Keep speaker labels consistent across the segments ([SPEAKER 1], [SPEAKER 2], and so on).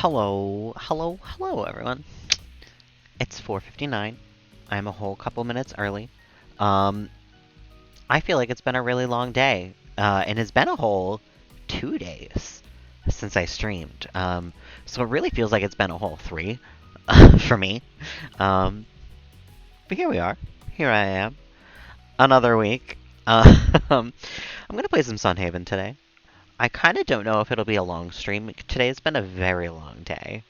[SPEAKER 1] Hello, everyone. It's 4:59. I'm a whole couple minutes early. Um, I feel like it's been a really long day, and it's been a whole 2 days since I streamed. So it really feels like it's been a whole three for me. Um, but here we are. Here I am. Another week. I'm gonna play some Sunhaven today. I kind of don't know if it'll be a long stream. Today's been a very long day.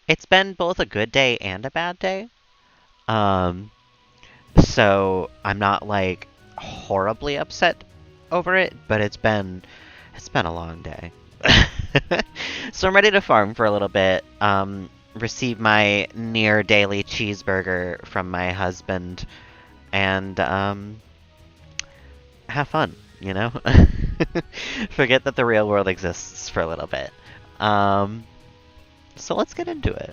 [SPEAKER 1] It's been both a good day and a bad day. Um, so I'm not like horribly upset over it, but it's been a long day. So I'm ready to farm for a little bit. Receive my near daily cheeseburger from my husband, and have fun. You know, forget that the real world exists for a little bit. Um, so let's get into it.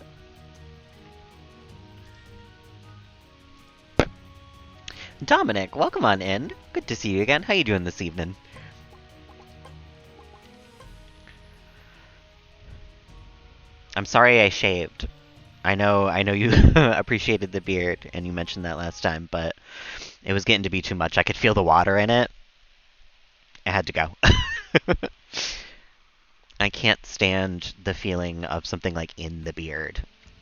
[SPEAKER 1] Dominic, welcome on in. Good to see you again. How you doing this evening? I'm sorry I shaved. I know you appreciated the beard, and you mentioned that last time, but it was getting to be too much. I could feel the water in it. I had to go. I can't stand the feeling of something like in the beard.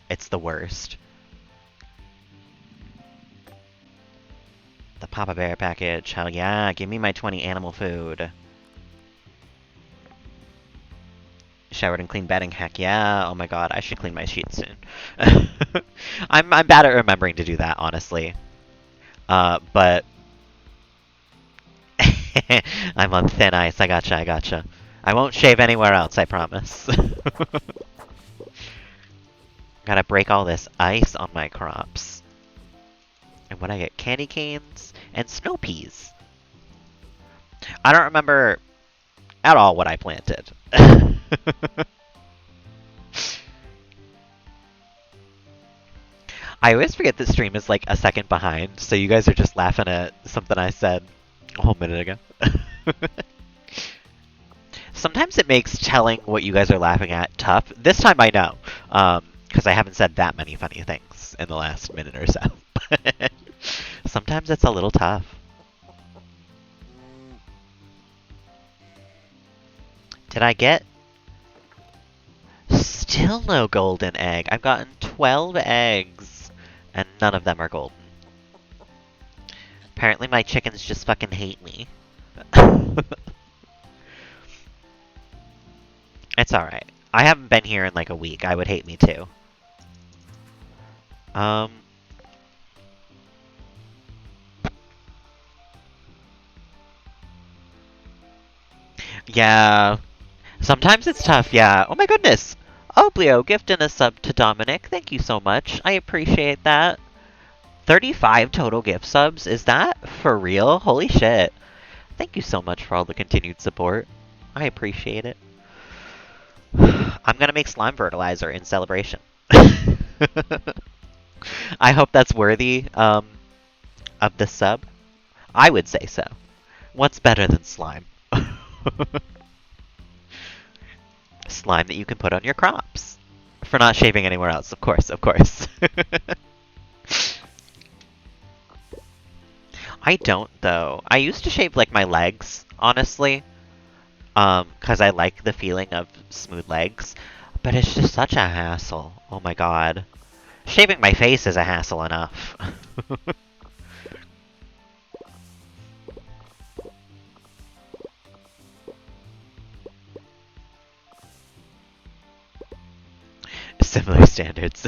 [SPEAKER 1] It's the worst. The Papa Bear package. Hell yeah, give me my 20 animal food. Showered and clean bedding. Heck yeah. Oh my god, I should clean my sheets soon. I'm bad at remembering to do that, honestly. But I'm on thin ice. I gotcha. I won't shave anywhere else, I promise. Gotta break all this ice on my crops. And what I get? Candy canes and snow peas. I don't remember at all what I planted. I always forget that stream is like a second behind, so you guys are just laughing at something I said a whole minute ago. Sometimes it makes telling what you guys are laughing at tough. This time I know, because I haven't said that many funny things in the last minute or so. Sometimes it's a little tough. Did I get? Still no golden egg. I've gotten 12 eggs, and none of them are golden. Apparently my chickens just fucking hate me. It's alright. I haven't been here in like a week. I would hate me too. Um... Yeah. Sometimes it's tough, yeah. Oh my goodness! Oblio gifting a sub to Dominic. Thank you so much. I appreciate that. 35 total gift subs? Is that for real? Holy shit. Thank you so much for all the continued support. I appreciate it. I'm gonna make slime fertilizer in celebration. I hope that's worthy of the sub. I would say so. What's better than slime? Slime that you can put on your crops. For not shaving anywhere else, of course, of course. I don't, though. I used to shave, like, my legs, honestly. Because I like the feeling of smooth legs. But it's just such a hassle. Oh my god. Shaving my face is a hassle enough. Similar standards.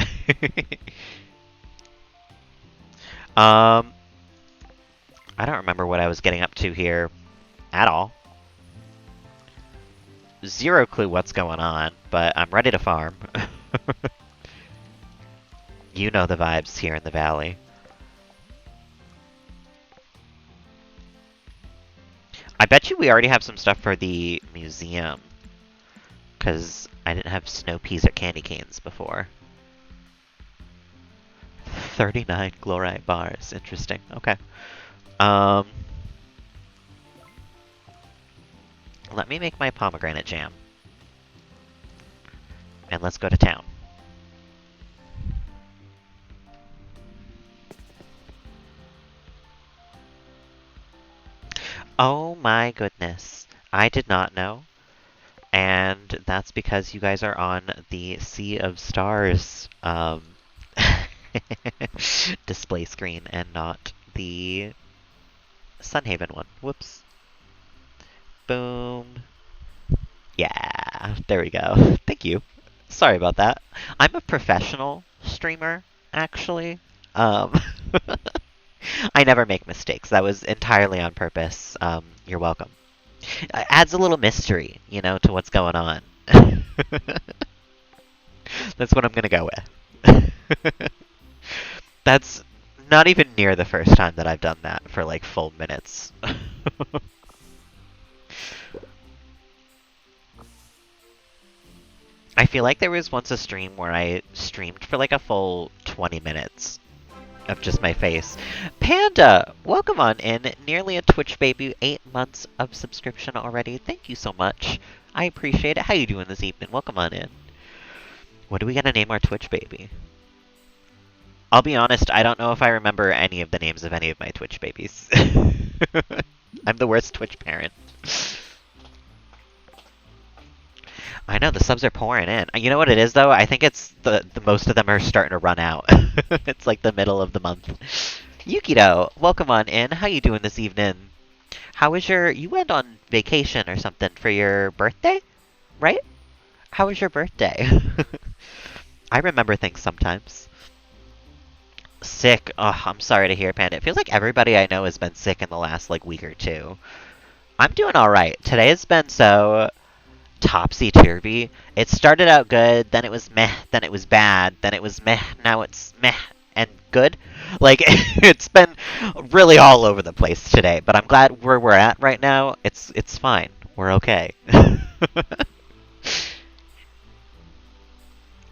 [SPEAKER 1] I don't remember what I was getting up to here at all. Zero clue what's going on, but I'm ready to farm. You know the vibes here in the valley. I bet you we already have some stuff for the museum. Because I didn't have snow peas or candy canes before. 39 glorite bars. Interesting. Okay. Let me make my pomegranate jam. and let's go to town. Oh my goodness. I did not know. And that's because you guys are on the Sea of Stars display screen and not the Sunhaven one. Whoops. Boom. Yeah, there we go. Thank you. Sorry about that. I'm a professional streamer, actually. Um, I never make mistakes. That was entirely on purpose. You're welcome. Adds a little mystery, to what's going on. That's what I'm gonna go with. That's not even near the first time that I've done that for like full minutes. I feel like there was once a stream where I streamed for like a full 20 minutes of just my face. Panda! Welcome on in. Nearly a Twitch baby. 8 months of subscription already. Thank you so much. I appreciate it. How you doing this evening? Welcome on in. What are we gonna name our Twitch baby? I'll be honest, I don't know if I remember any of the names of any of my Twitch babies. I'm the worst Twitch parent. I know, the subs are pouring in. You know what it is, though? I think it's the most of them are starting to run out. It's like the middle of the month. Yukido, welcome on in. How you doing this evening? How was you went on vacation or something for your birthday? Right? How was your birthday? I remember things sometimes. Sick. Oh, I'm sorry to hear, Panda. It feels like everybody I know has been sick in the last, week or two. I'm doing alright. Today has been so topsy-turvy. It started out good, then it was meh, then it was bad, then it was meh, now it's meh and good. It's been really all over the place today, but I'm glad where we're at right now. It's fine. We're okay.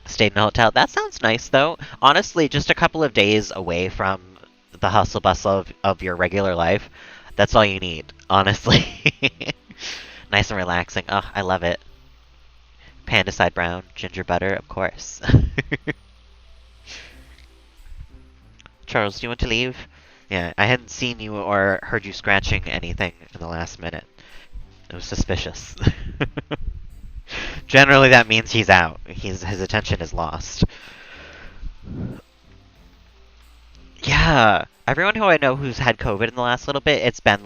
[SPEAKER 1] Stayed in a hotel. That sounds nice, though. Honestly, just a couple of days away from the hustle bustle of your regular life. That's all you need, honestly. Nice and relaxing. Oh, I love it. Panda side brown, ginger butter, of course. Charles, do you want to leave? Yeah, I hadn't seen you or heard you scratching anything in the last minute. It was suspicious. Generally, that means he's out. His attention is lost. Yeah, everyone who I know who's had COVID in the last little bit, it's been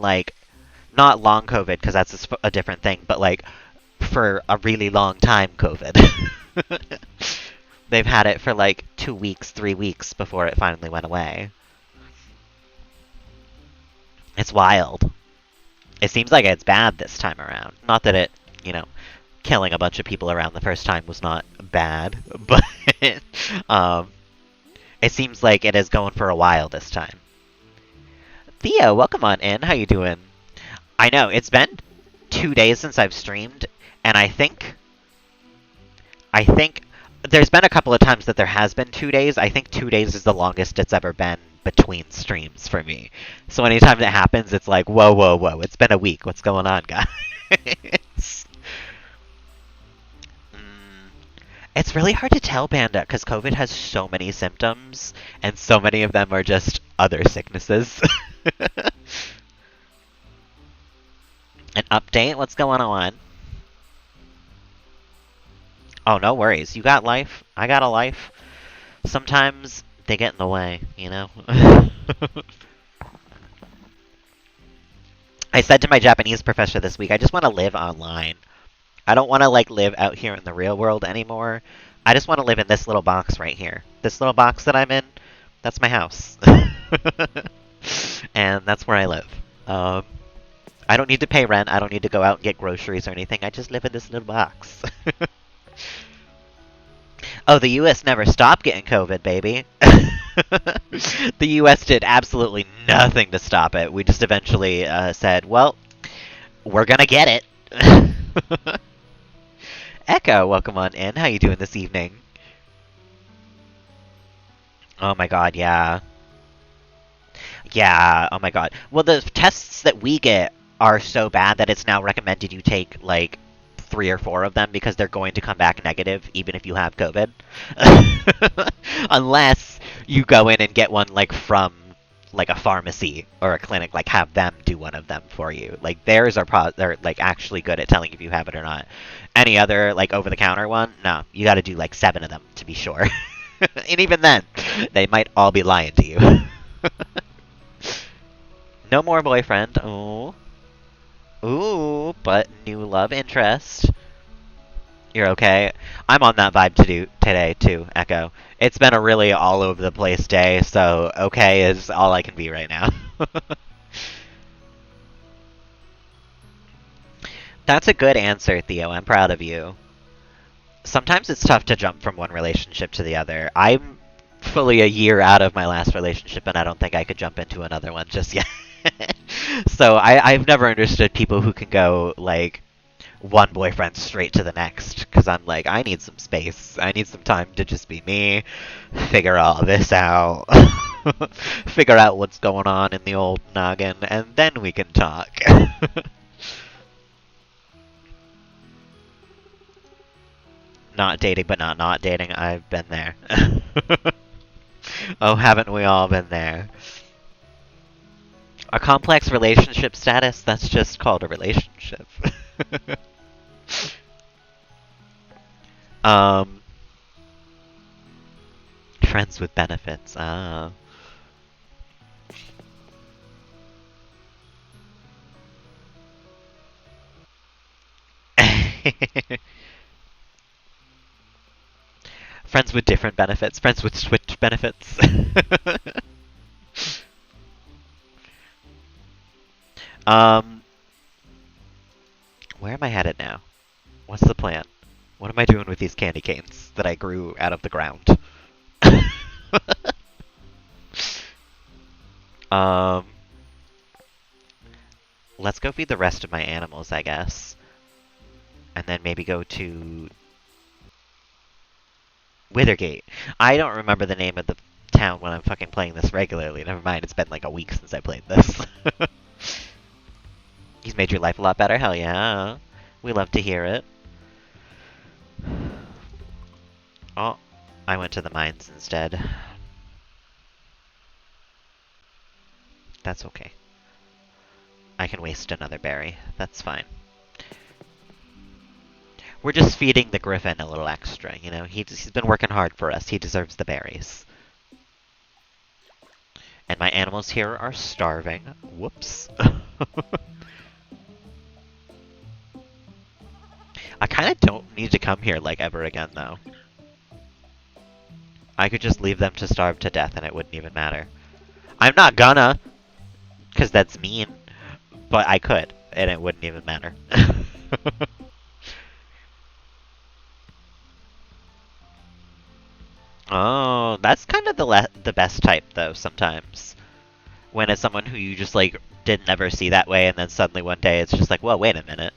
[SPEAKER 1] not long COVID, because that's a different thing, but for a really long time COVID. They've had it for 2 weeks, 3 weeks before it finally went away. It's wild. It seems like it's bad this time around. Not that it, killing a bunch of people around the first time was not bad, but it seems like it is going for a while this time. Theo, welcome on in. How you doing? I know, it's been 2 days since I've streamed, and I think there's been a couple of times that there has been 2 days. I think 2 days is the longest it's ever been between streams for me. So anytime that happens, it's like, whoa, whoa, whoa, it's been a week. What's going on, guys? It's really hard to tell, Panda, because COVID has so many symptoms, and so many of them are just other sicknesses. An update? What's going on? Oh, no worries. You got life. I got a life. Sometimes they get in the way, I said to my Japanese professor this week, I just want to live online. I don't want to, live out here in the real world anymore. I just want to live in this little box right here. This little box that I'm in, that's my house. And that's where I live. I don't need to pay rent. I don't need to go out and get groceries or anything. I just live in this little box. Oh, the U.S. never stopped getting COVID, baby. The U.S. did absolutely nothing to stop it. We just eventually said, well, we're gonna get it. Echo, welcome on in. How you doing this evening? Oh my god, yeah. Yeah, oh my god. Well, the tests that we get are so bad that it's now recommended you take, 3 or 4 of them because they're going to come back negative even if you have COVID. Unless you go in and get one like from like a pharmacy or a clinic, like have them do one of them for you. Like theirs are they're like actually good at telling if you have it or not. Any other like over the counter one, no, you got to do like 7 of them to be sure. And even then, they might all be lying to you. No more boyfriend. Ooh. Ooh, but new love interest. You're okay. I'm on that vibe today too, Echo. It's been a really all over the place day, so okay is all I can be right now. That's a good answer, Theo. I'm proud of you. Sometimes it's tough to jump from one relationship to the other. I'm fully a year out of my last relationship, and I don't think I could jump into another one just yet. So I've never understood people who can go, like, one boyfriend straight to the next, because I'm like, I need some space. I need some time to just be me, figure all this out, figure out what's going on in the old noggin, and then we can talk. Not dating, but not dating. I've been there. Oh, haven't we all been there? A complex relationship status, that's just called a relationship. um, Friends with benefits. Ah. Friends with different benefits. Friends with switch benefits. um, where am I headed now? What's the plan? What am I doing with these candy canes that I grew out of the ground? um, let's go feed the rest of my animals, I guess. And then maybe go to Withergate. I don't remember the name of the town when I'm fucking playing this regularly. Never mind, it's been like a week since I played this. He's made your life a lot better? Hell yeah. We love to hear it. Oh, I went to the mines instead. That's okay. I can waste another berry. That's fine. We're just feeding the griffin a little extra, you know? He's been working hard for us. He deserves the berries. And my animals here are starving. Whoops. I kind of don't need to come here, like, ever again, though. I could just leave them to starve to death and it wouldn't even matter. I'm not gonna, because that's mean. But I could, and it wouldn't even matter. Oh, that's kind of the best type, though, sometimes. When it's someone who you just, like, didn't ever see that way, and then suddenly one day it's just like, well, wait a minute.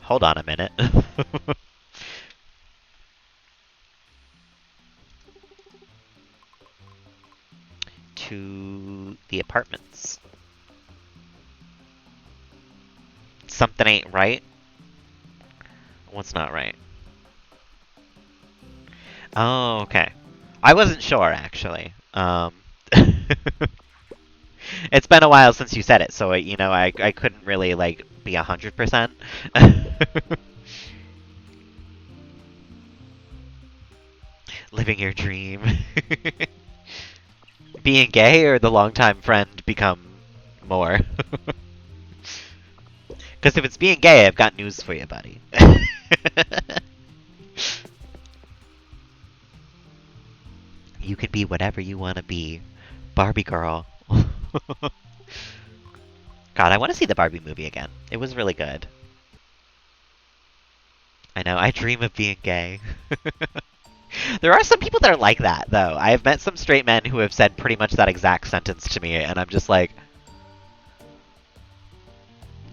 [SPEAKER 1] Hold on a minute. To the apartments. Something ain't right? What's not right? Oh, okay. I wasn't sure, actually. It's been a while since you said it, so, you know, I couldn't really, like, be 100%. Living your dream. Being gay or the longtime friend become more? Because if it's being gay, I've got news for you, buddy. You can be whatever you want to be. Barbie girl. God, I want to see the Barbie movie again. It was really good. I know, I dream of being gay. There are some people that are like that, though. I have met some straight men who have said pretty much that exact sentence to me, and I'm just like...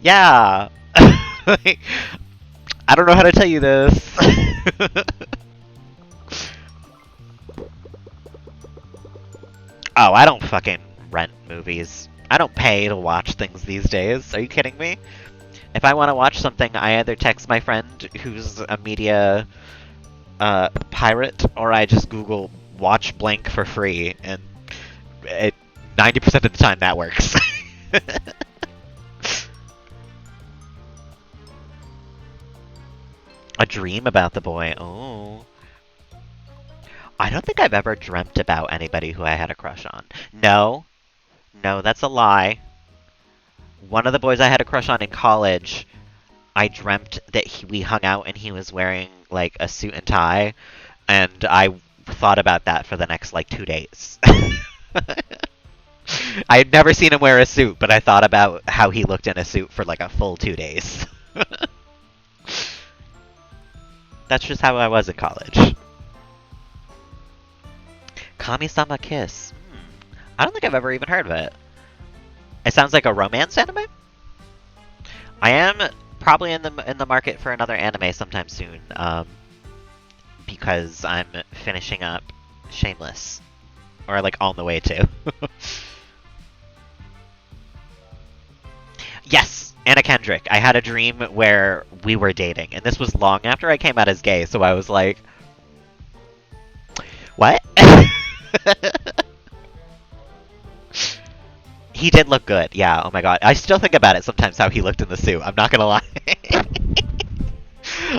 [SPEAKER 1] Yeah! Like, I don't know how to tell you this. Oh, I don't fucking rent movies. I don't pay to watch things these days. Are you kidding me? If I want to watch something, I either text my friend who's a media pirate, or I just Google watch blank for free, and it 90% of the time that works. A dream about the boy. Oh. I don't think I've ever dreamt about anybody who I had a crush on. No. No, that's a lie. One of the boys I had a crush on in college, I dreamt that we hung out and he was wearing, like, a suit and tie, and I thought about that for the next, like, 2 days. I had never seen him wear a suit, but I thought about how he looked in a suit for, like, a full 2 days. That's just how I was in college. Kami-sama Kiss. I don't think I've ever even heard of it. It sounds like a romance anime? I am probably in the market for another anime sometime soon, because I'm finishing up Shameless, or like on the way to. Yes, Anna Kendrick. I had a dream where we were dating, and this was long after I came out as gay, so I was like, what? He did look good, yeah, oh my god. I still think about it sometimes how he looked in the suit, I'm not gonna lie.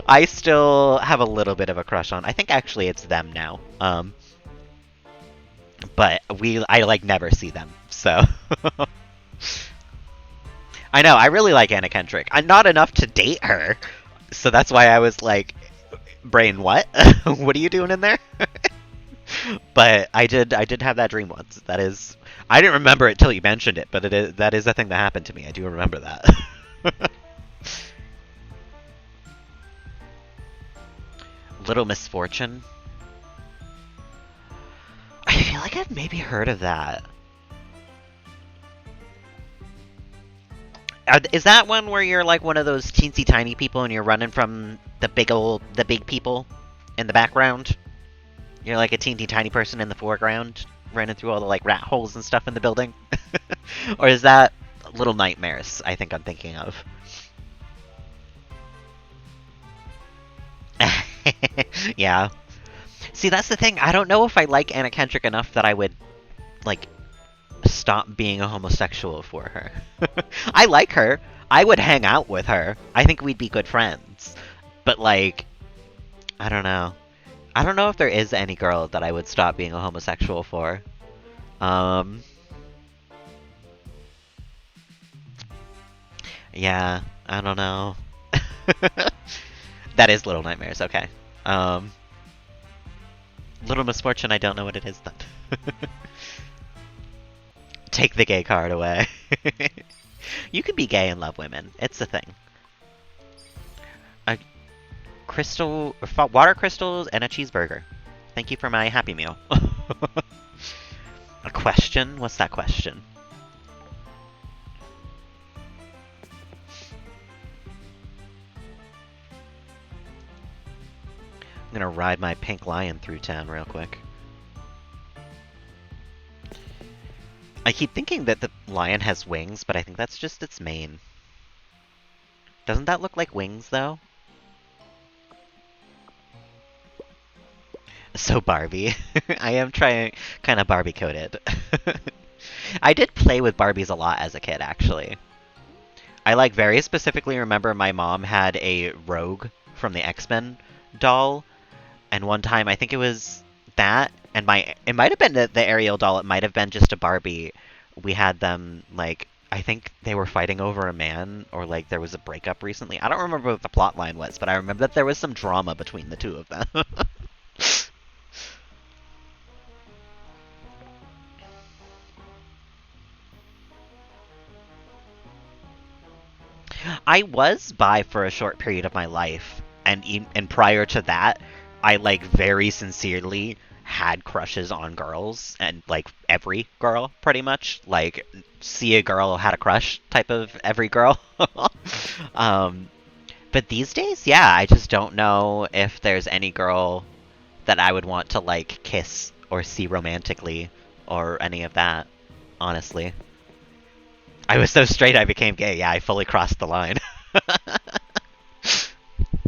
[SPEAKER 1] I still have a little bit of a crush on, I think actually it's them now. But I like never see them, so. I know, I really like Anna Kendrick. I'm not enough to date her, so that's why I was like, brain, what? What are you doing in there? But I did have that dream once. That is, I didn't remember it till you mentioned it, but that is a thing that happened to me. I do remember that. Little Misfortune. I feel like I've maybe heard of that. Is that one where you're like one of those teensy tiny people and you're running from the big people in the background? You're like a teeny tiny person in the foreground, running through all the like rat holes and stuff in the building? Or is that Little Nightmares, I think I'm thinking of? Yeah. See, that's the thing. I don't know if I like Anna Kendrick enough that I would, like, stop being a homosexual for her. I like her. I would hang out with her. I think we'd be good friends. But, like, I don't know. I don't know if there is any girl that I would stop being a homosexual for. Yeah, I don't know. That is Little Nightmares, okay. Little Misfortune, I don't know what it is then. Take the gay card away. You can be gay and love women. It's a thing. Water crystals and a cheeseburger. Thank you for my Happy Meal. A question? What's that question? I'm gonna ride my pink lion through town real quick. I keep thinking that the lion has wings, but I think that's just its mane. Doesn't that look like wings, though? So Barbie. I am trying kind of Barbie coded. I did play with Barbies a lot as a kid, actually. I like very specifically remember my mom had a Rogue from the X-Men doll, and one time I think it was that, and it might have been the Ariel doll, it might have been just a Barbie. We had them, like, I think they were fighting over a man, or like there was a breakup recently. I don't remember what the plot line was, but I remember that there was some drama between the two of them. I was bi for a short period of my life, and prior to that, I like very sincerely had crushes on girls, and like every girl pretty much, like see a girl had a crush type of every girl. um, but these days, yeah, I just don't know if there's any girl that I would want to like kiss or see romantically or any of that, honestly. I was so straight I became gay. Yeah, I fully crossed the line.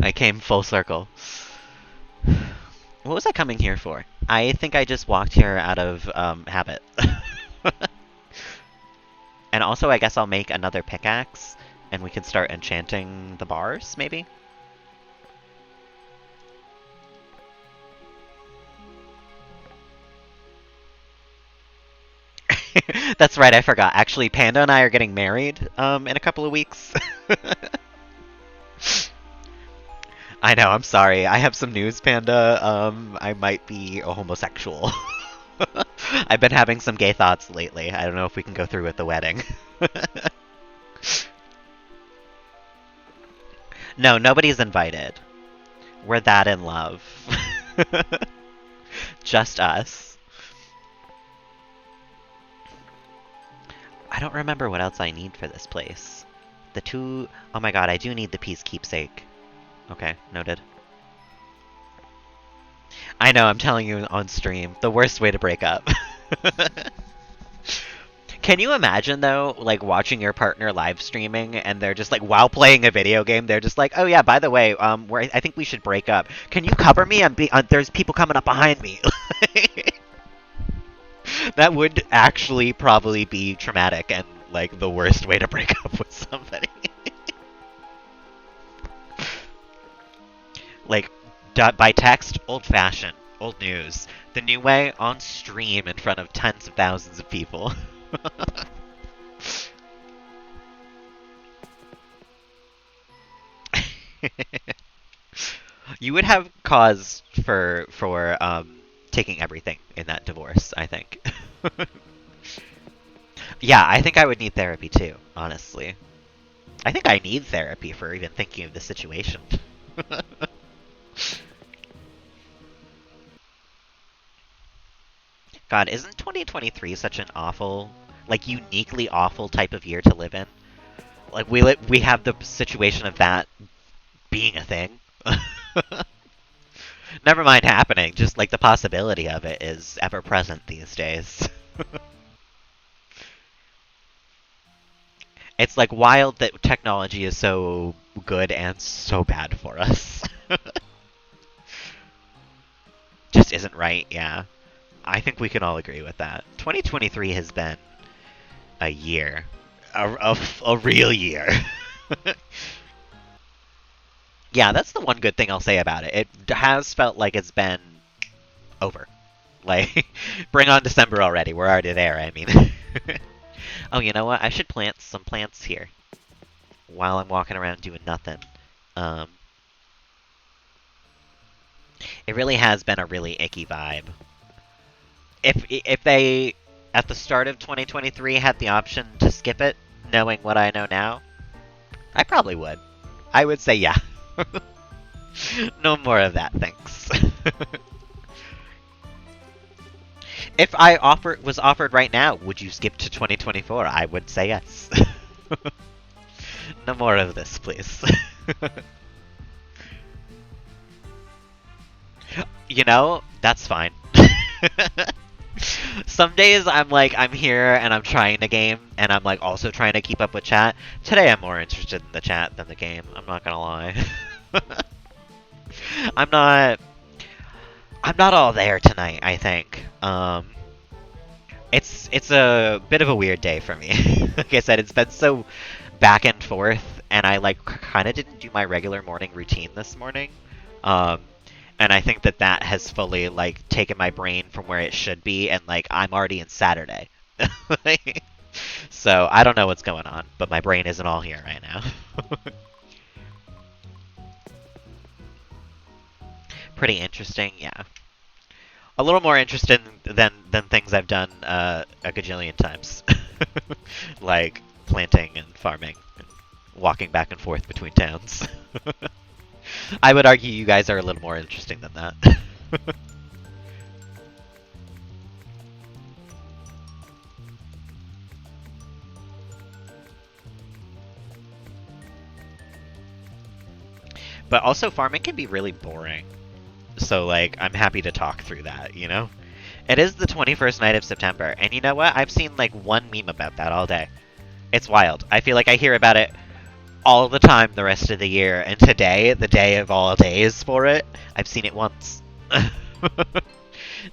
[SPEAKER 1] I came full circle. What was I coming here for? I think I just walked here out of habit. And also, I guess I'll make another pickaxe, and we can start enchanting the bars, maybe? That's right, I forgot. Actually, Panda and I are getting married in a couple of weeks. I know, I'm sorry. I have some news, Panda. I might be a homosexual. I've been having some gay thoughts lately. I don't know if we can go through with the wedding. No, nobody's invited. We're that in love. Just us. I don't remember what else I need for this place. The two... Oh my god, I do need the Peace Keepsake. Okay, noted. I know, I'm telling you on stream. The worst way to break up. Can you imagine, though, like, watching your partner live streaming, and they're just, like, while playing a video game, they're just like, oh yeah, by the way, I think we should break up. Can you cover me? There's people coming up behind me. That would actually probably be traumatic and, like, the worst way to break up with somebody. Like, by text, old-fashioned, old news. The new way, on stream in front of tens of thousands of people. You would have cause for taking everything in that divorce, I think. Yeah, I think I would need therapy too, honestly. I think I need therapy for even thinking of the situation. God, isn't 2023 such an awful, like, uniquely awful type of year to live in? Like, we have the situation of that being a thing. Never mind happening, just, like, the possibility of it is ever present these days. It's, like, wild that technology is so good and so bad for us. Just isn't right, yeah. I think we can all agree with that. 2023 has been a year. A real year. Yeah, that's the one good thing I'll say about it. It has felt like it's been over. Like, bring on December already. We're already there, I mean. Oh, you know what? I should plant some plants here while I'm walking around doing nothing. It really has been a really icky vibe. If they, at the start of 2023, had the option to skip it, knowing what I know now, I probably would. I would say yeah. No more of that, thanks. If I was offered right now, would you skip to 2024? I would say yes. No more of this, please. You know, that's fine. Some days I'm like, I'm here and I'm trying the game, and I'm like also trying to keep up with chat. Today I'm more interested in the chat than the game, I'm not gonna lie. I'm not all there tonight, I think. It's a bit of a weird day for me. Like I said, it's been so back and forth, and I like kind of didn't do my regular morning routine this morning. And I think that has fully like taken my brain from where it should be, and like I'm already in Saturday. So I don't know what's going on, but my brain isn't all here right now. Pretty interesting, yeah. A little more interesting than things I've done a gajillion times. Like planting and farming and walking back and forth between towns. I would argue you guys are a little more interesting than that. But also farming can be really boring. So, like, I'm happy to talk through that, you know? It is the 21st night of September, and you know what? I've seen, like, one meme about that all day. It's wild. I feel like I hear about it all the time the rest of the year, and today, the day of all days for it, I've seen it once.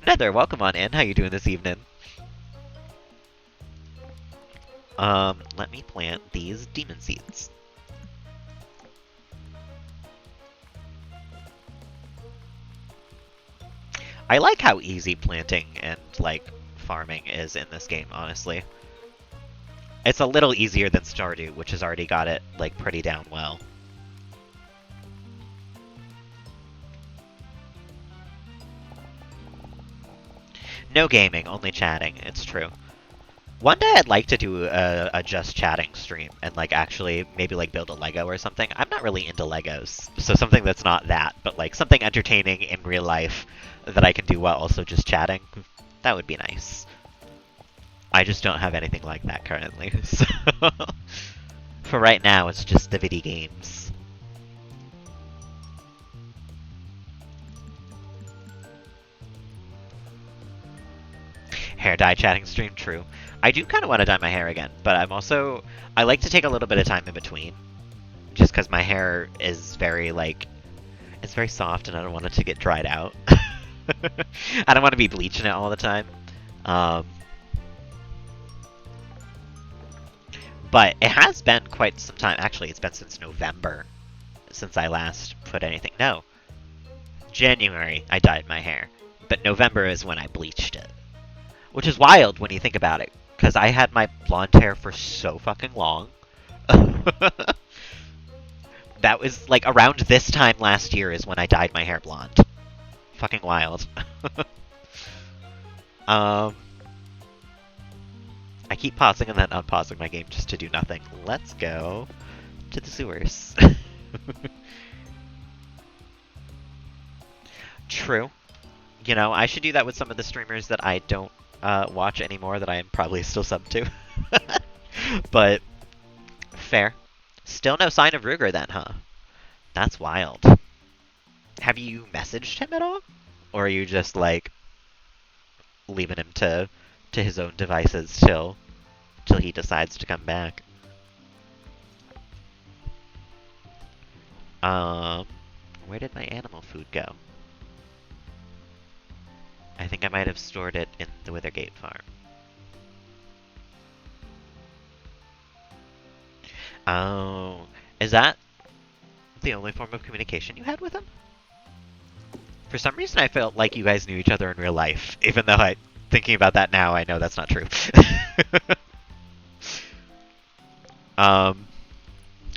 [SPEAKER 1] Nether, welcome on in. How you doing this evening? Let me plant these demon seeds. I like how easy planting and, like, farming is in this game, honestly. It's a little easier than Stardew, which has already got it, like, pretty down well. No gaming, only chatting, it's true. One day I'd like to do a just chatting stream and, like, actually maybe, like, build a Lego or something. I'm not really into Legos, so something that's not that, but, like, something entertaining in real life that I can do while also just chatting. That would be nice. I just don't have anything like that currently, so... For right now, it's just the video games. Hair dye chatting stream, true. I do kind of want to dye my hair again, but I like to take a little bit of time in between. Just because my hair is very, like, it's very soft and I don't want it to get dried out. I don't want to be bleaching it all the time. But it has been quite some time. Actually, it's been since November since I last put anything. No. January, I dyed my hair. But November is when I bleached it. Which is wild when you think about it. Because I had my blonde hair for so fucking long. That was, like, around this time last year is when I dyed my hair blonde. Fucking wild. I keep pausing and then unpausing my game just to do nothing. Let's go to the sewers. True. You know, I should do that with some of the streamers that I don't watch anymore that I am probably still sub to. But, fair. Still no sign of Ruger then, huh? That's wild. Have you messaged him at all? Or are you just, like, leaving him to his own devices till he decides to come back? Where did my animal food go? I think I might have stored it in the Withergate farm. Oh, is that the only form of communication you had with him? For some reason I felt like you guys knew each other in real life, even though thinking about that now, I know that's not true.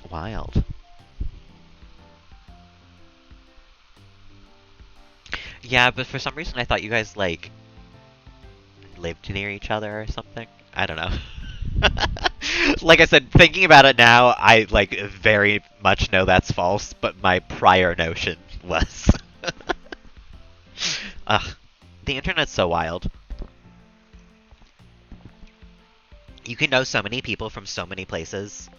[SPEAKER 1] Wild. Yeah, but for some reason I thought you guys, like, lived near each other or something. I don't know. Like I said, thinking about it now, I, like, very much know that's false, but my prior notion was. Ugh. The internet's so wild. You can know so many people from so many places.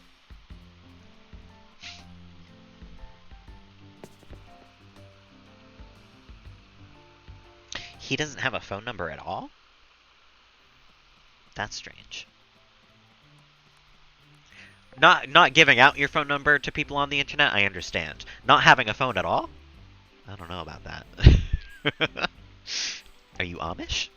[SPEAKER 1] He doesn't have a phone number at all? That's strange. Not giving out your phone number to people on the internet, I understand. Not having a phone at all? I don't know about that. Are you Amish?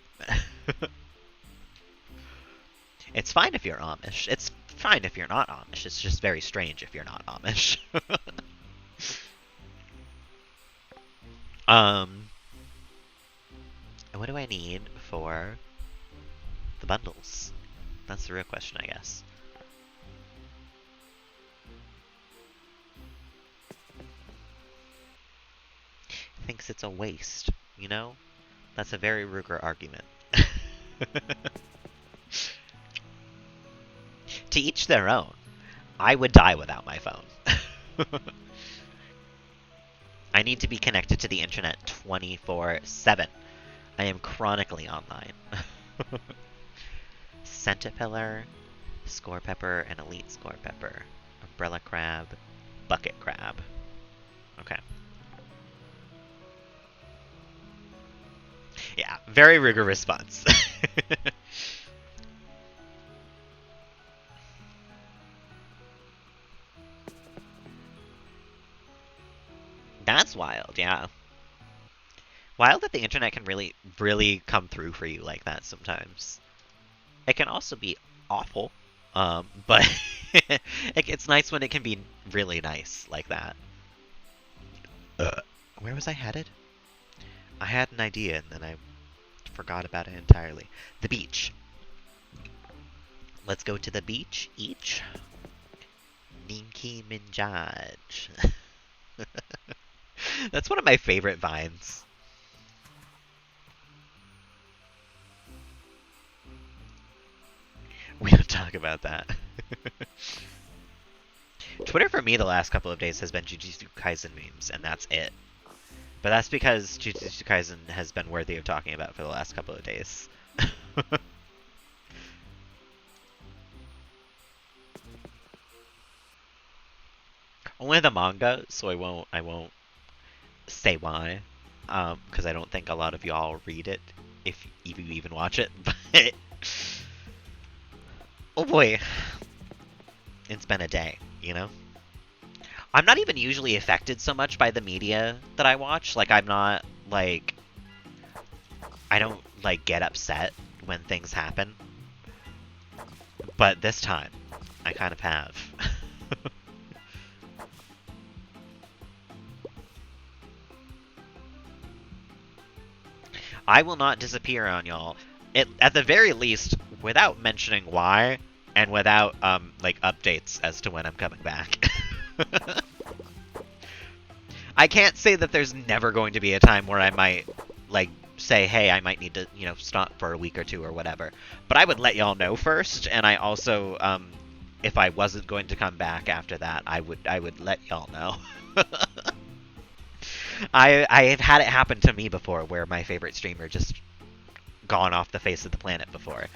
[SPEAKER 1] It's fine if you're Amish. It's fine if you're not Amish. It's just very strange if you're not Amish. What do I need for the bundles? That's the real question, I guess. Thinks it's a waste, you know? That's a very Ruger argument. To each their own. I would die without my phone. I need to be connected to the internet 24/7. I am chronically online. Centipillar, Score Pepper, and Elite Score Pepper. Umbrella Crab, Bucket Crab. Okay. Yeah, very Ruger response. is wild, yeah. Wild that the internet can really, really come through for you like that sometimes. It can also be awful, but it's nice when it can be really nice like that. Where was I headed? I had an idea and then I forgot about it entirely. The beach. Let's go to the beach each. Nicki Minaj. That's one of my favorite vines. We don't talk about that. Twitter for me the last couple of days has been Jujutsu Kaisen memes, and that's it. But that's because Jujutsu Kaisen has been worthy of talking about for the last couple of days. Only the manga, so I won't say why, because I don't think a lot of y'all read it, if you even watch it. But oh boy, it's been a day, you know? I'm not even usually affected so much by the media that I watch. Like, I'm not, like... I don't, like, get upset when things happen. But this time, I kind of have. I will not disappear on y'all. At the very least, without mentioning why, and without, like, updates as to when I'm coming back. I can't say that there's never going to be a time where I might, like, say, hey, I might need to, you know, stop for a week or two or whatever. But I would let y'all know first, and I also, if I wasn't going to come back after that, I would let y'all know. I've had it happen to me before, where my favorite streamer just gone off the face of the planet before.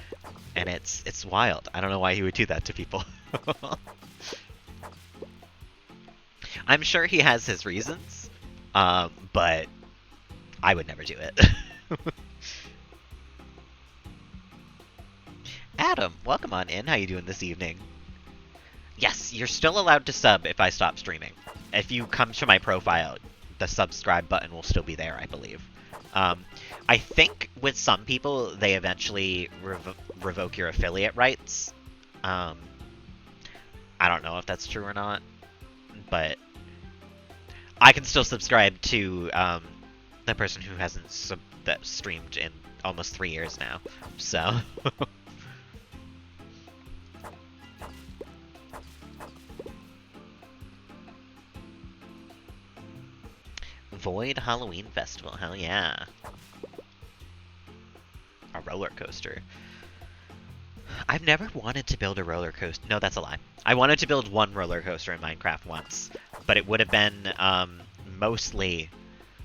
[SPEAKER 1] And it's wild. I don't know why he would do that to people. I'm sure he has his reasons, but I would never do it. Adam, welcome on in. How you doing this evening? Yes, you're still allowed to sub if I stop streaming. If you come to my profile, the subscribe button will still be there, I believe. I think with some people, they eventually revoke your affiliate rights. I don't know if that's true or not, but I can still subscribe to the person who hasn't streamed in almost 3 years now, so... Void Halloween Festival, hell yeah. A roller coaster. I've never wanted to build a roller coaster. No, that's a lie. I wanted to build one roller coaster in Minecraft once, but it would have been mostly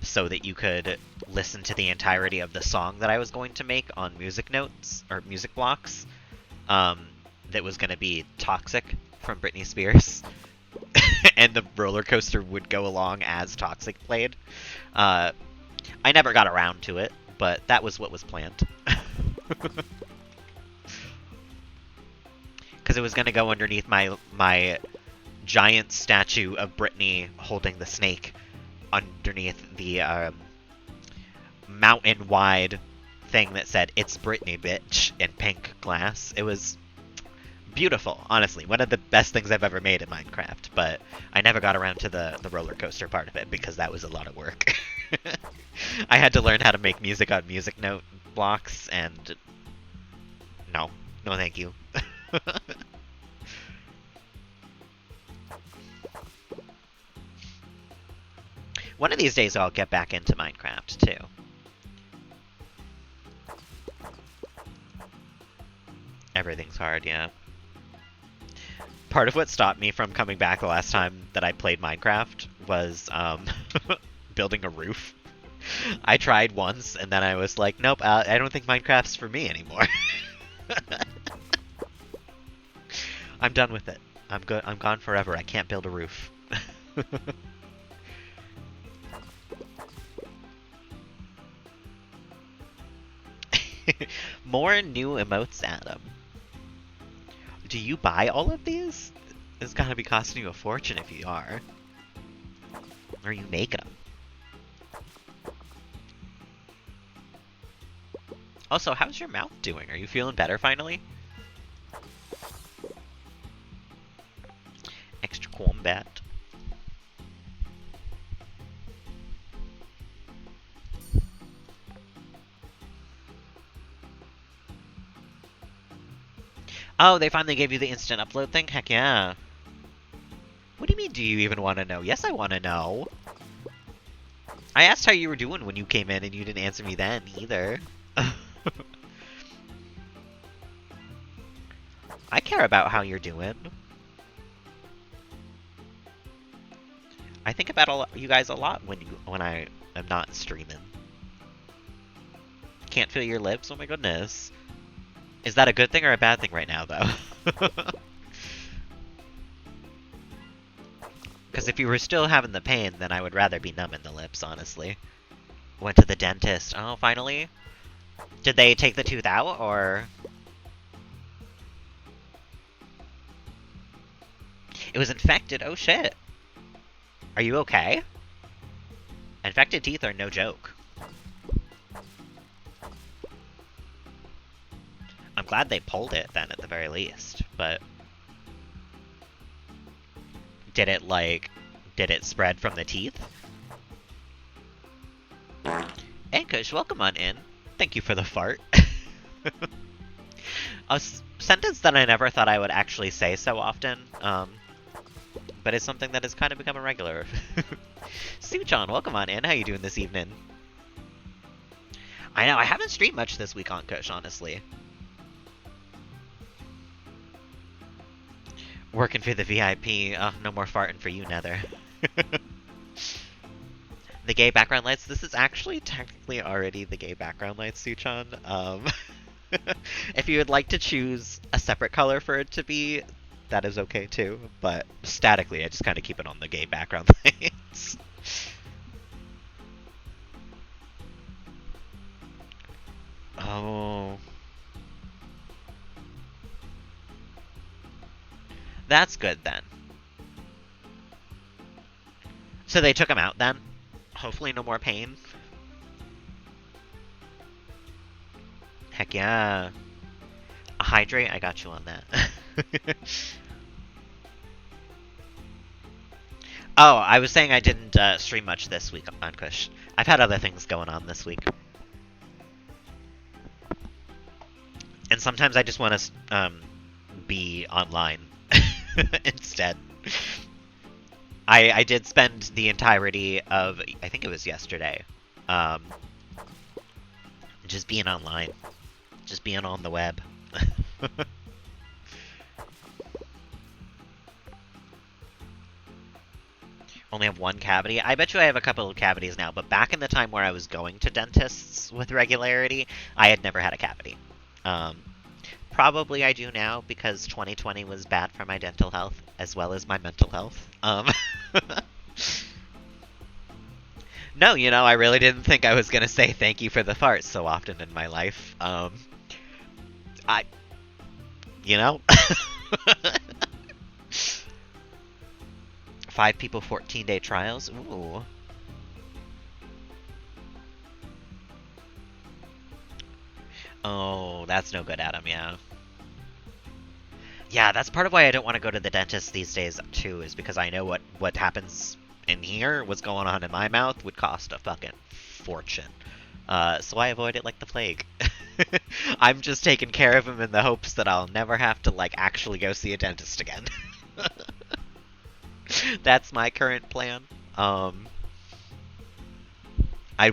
[SPEAKER 1] so that you could listen to the entirety of the song that I was going to make on music notes, or music blocks, that was going to be Toxic from Britney Spears. And the roller coaster would go along as Toxic played. I never got around to it, but that was what was planned. Because it was going to go underneath my giant statue of Britney holding the snake underneath the mountain-wide thing that said, "It's Britney, bitch," in pink glass. It was beautiful, honestly. One of the best things I've ever made in Minecraft, but I never got around to the roller coaster part of it because that was a lot of work. I had to learn how to make music on music note blocks, and no thank you. One of these days I'll get back into Minecraft, too. Everything's hard, yeah. Part of what stopped me from coming back the last time that I played Minecraft was building a roof. I tried once, and then I was like, nope, I don't think Minecraft's for me anymore. I'm done with it. I'm gone forever. I can't build a roof. More new emotes, Adam. Do you buy all of these? It's gotta be costing you a fortune if you are. Or you make them. Also, how's your mouth doing? Are you feeling better finally? Extra combat. Oh, they finally gave you the instant upload thing? Heck yeah. What do you mean, do you even want to know? Yes, I want to know. I asked how you were doing when you came in, and you didn't answer me then, either. I care about how you're doing. I think about you guys a lot when I am not streaming. Can't feel your lips? Oh my goodness. Is that a good thing or a bad thing right now, though? Because if you were still having the pain, then I would rather be numbing the lips, honestly. Went to the dentist. Oh, finally? Did they take the tooth out, or...? It was infected? Oh, shit. Are you okay? Infected teeth are no joke. I'm glad they pulled it, then, at the very least, but... Did it spread from the teeth? Ankush, welcome on in. Thank you for the fart. A sentence that I never thought I would actually say so often, but it's something that has kind of become a regular. Suchan, welcome on in. How you doing this evening? I know, I haven't streamed much this week on Kush, honestly. Working for the VIP. No more farting for you, Nether. The gay background lights. This is actually technically already the gay background lights, Suchan. If you would like to choose a separate color for it to be, that is okay too. But statically, I just kind of keep it on the gay background lights. Oh. That's good, then. So they took him out, then? Hopefully no more pain. Heck yeah. A hydrate? I got you on that. Oh, I was saying I didn't stream much this week on Kush. I've had other things going on this week. And sometimes I just want to be online instead. I did spend the entirety of, I think it was yesterday, just being online. Just being on the web. Only have one cavity? I bet you I have a couple of cavities now, but back in the time where I was going to dentists with regularity, I had never had a cavity. Probably I do now, because 2020 was bad for my dental health, as well as my mental health. No, you know, I really didn't think I was gonna say thank you for the fart so often in my life. You know? 5 people, 14-day trials? Ooh. Oh, that's no good, Adam, yeah. Yeah, that's part of why I don't want to go to the dentist these days, too, is because I know what happens in here, what's going on in my mouth, would cost a fucking fortune. So I avoid it like the plague. I'm just taking care of him in the hopes that I'll never have to, like, actually go see a dentist again. That's my current plan. I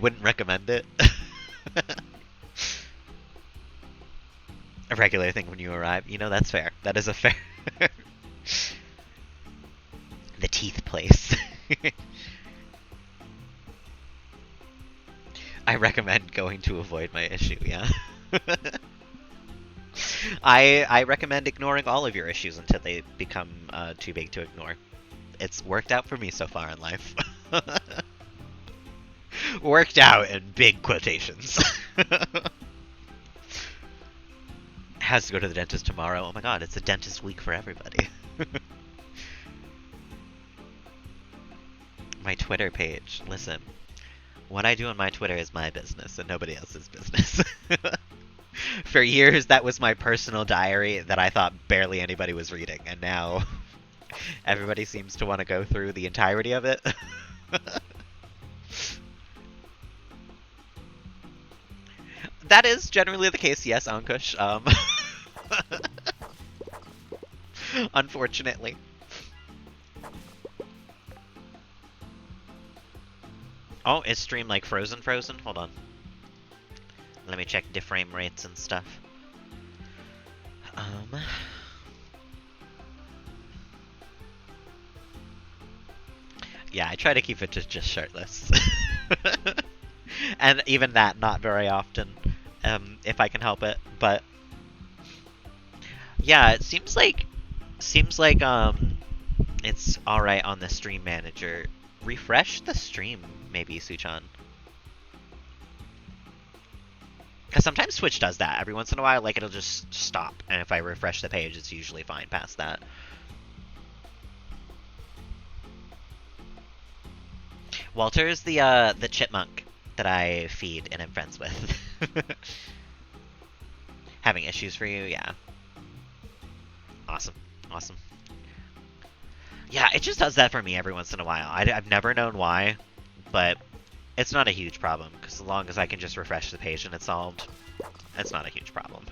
[SPEAKER 1] wouldn't recommend it. A regular thing when you arrive. You know, that's fair. That is a fair... The teeth place. I recommend going to avoid my issue, yeah. I recommend ignoring all of your issues until they become too big to ignore. It's worked out for me so far in life. Worked out in big quotations. Has to go to the dentist tomorrow. Oh my god, it's a dentist week for everybody. My Twitter page. Listen, what I do on my Twitter is my business and nobody else's business. For years, that was my personal diary that I thought barely anybody was reading, and now everybody seems to want to go through the entirety of it. That is generally the case, yes, Ankush. Unfortunately. Oh, is stream like frozen? Hold on. Let me check the frame rates and stuff. Yeah, I try to keep it to just shirtless. And even that, not very often, if I can help it. But yeah, it seems like it's all right on the stream manager. Refresh the stream, maybe, Suchan. Because sometimes Twitch does that. Every once in a while, like, it'll just stop. And if I refresh the page, it's usually fine past that. Walter is the chipmunk that I feed and am friends with. Having issues for you? Yeah. Awesome. Awesome. Yeah, it just does that for me every once in a while. I've never known why, but it's not a huge problem, because as long as I can just refresh the page and it's solved, it's not a huge problem.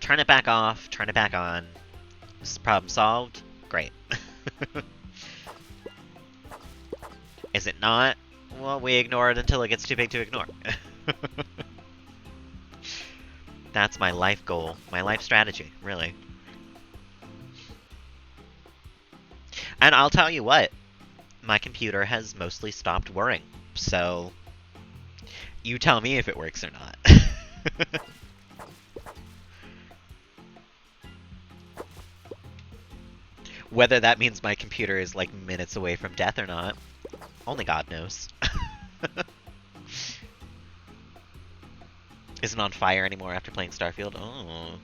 [SPEAKER 1] Turn it back off, turn it back on. Problem solved? Great. Is it not? Well, we ignore it until it gets too big to ignore. That's my life goal, my life strategy, really. And I'll tell you what, my computer has mostly stopped whirring, so you tell me if it works or not. Whether that means my computer is like minutes away from death or not, only God knows. Isn't on fire anymore after playing Starfield? Oh.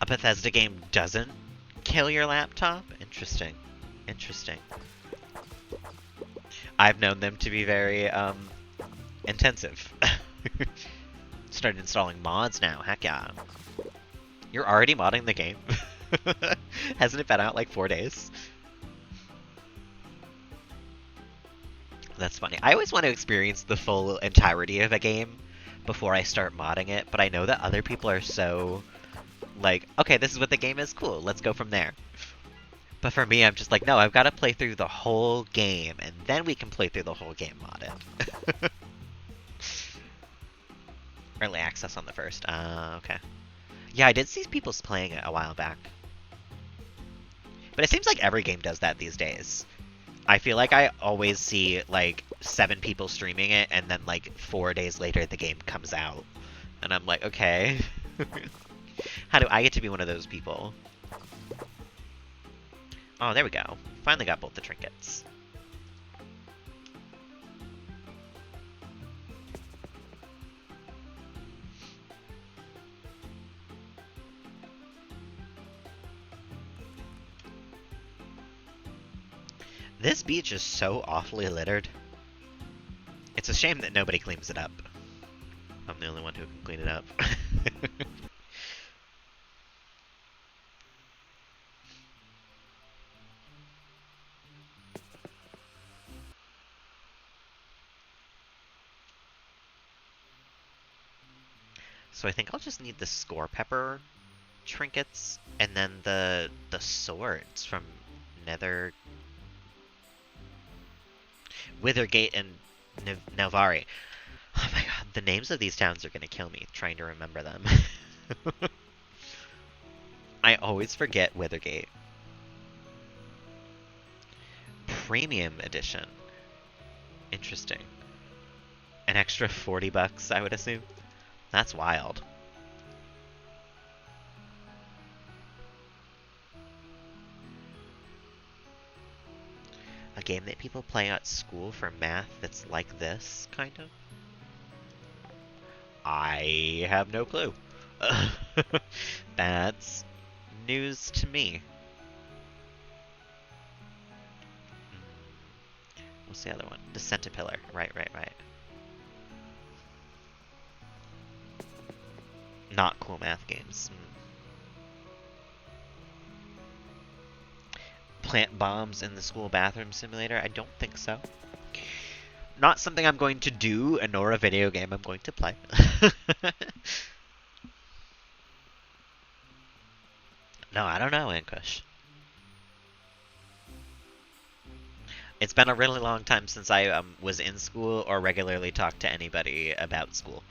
[SPEAKER 1] A Bethesda game doesn't kill your laptop? Interesting. Interesting. I've known them to be very, intensive. Started installing mods now, heck yeah. You're already modding the game? Hasn't it been out like 4 days? That's funny. I always want to experience the full entirety of a game before I start modding it, but I know that other people are so, like, okay, this is what the game is, cool, let's go from there. But for me, I'm just like, no, I've got to play through the whole game, and then we can play through the whole game modded. Early access on the first. Okay. Yeah, I did see people playing it a while back. But it seems like every game does that these days. I feel like I always see, like, 7 people streaming it, and then, like, 4 days later the game comes out. And I'm like, okay. How do I get to be one of those people? Oh, there we go. Finally got both the trinkets. This beach is so awfully littered. It's a shame that nobody cleans it up. I'm the only one who can clean it up. So I think I'll just need the score pepper trinkets and then the swords from Nether Withergate and Nelvari. Oh my god, the names of these towns are gonna kill me trying to remember them. I always forget Withergate. Premium edition. Interesting. An extra 40 bucks, I would assume. That's wild. A game that people play at school for math that's like this, kind of? I have no clue. That's news to me. What's the other one? The Centipillar. Right, right, right. Not cool math games. Plant bombs in the school bathroom simulator? I don't think so. Not something I'm going to do, nor a video game I'm going to play. No, I don't know, Ankush. It's been a really long time since I was in school or regularly talked to anybody about school.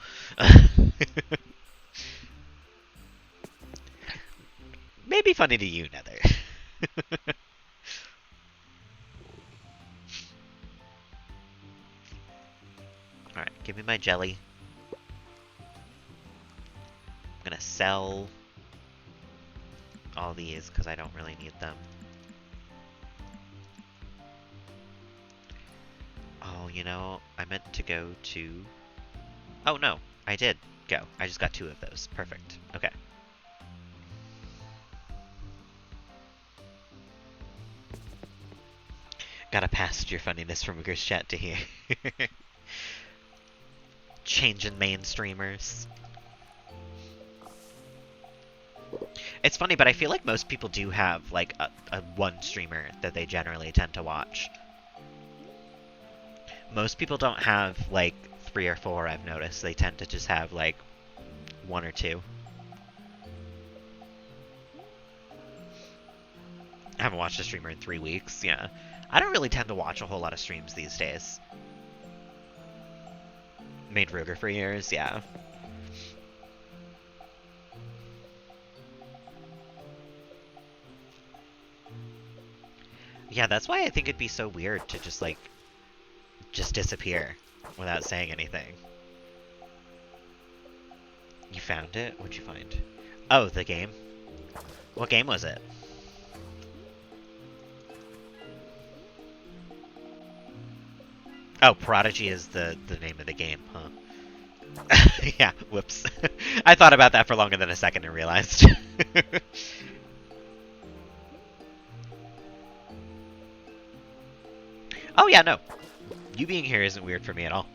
[SPEAKER 1] Maybe funny to you, Nether. Alright, give me my jelly. I'm gonna sell all these because I don't really need them. Oh, you know, I meant to go to... Oh, no, I did go. I just got 2 of those. Perfect. Okay. Gotta pass your funniness from Wiggers chat to here. Changing mainstreamers. It's funny, but I feel like most people do have, like, a one streamer that they generally tend to watch. Most people don't have, like, 3 or 4, I've noticed. They tend to just have, like, 1 or 2. I haven't watched a streamer in 3 weeks, yeah. I don't really tend to watch a whole lot of streams these days. Made Ruger for years, yeah. Yeah, that's why I think it'd be so weird to just, like, just disappear without saying anything. You found it? What'd you find? Oh, the game? What game was it? Oh, Prodigy is the name of the game, huh? Yeah, whoops. I thought about that for longer than a second and realized. Oh yeah, no. You being here isn't weird for me at all.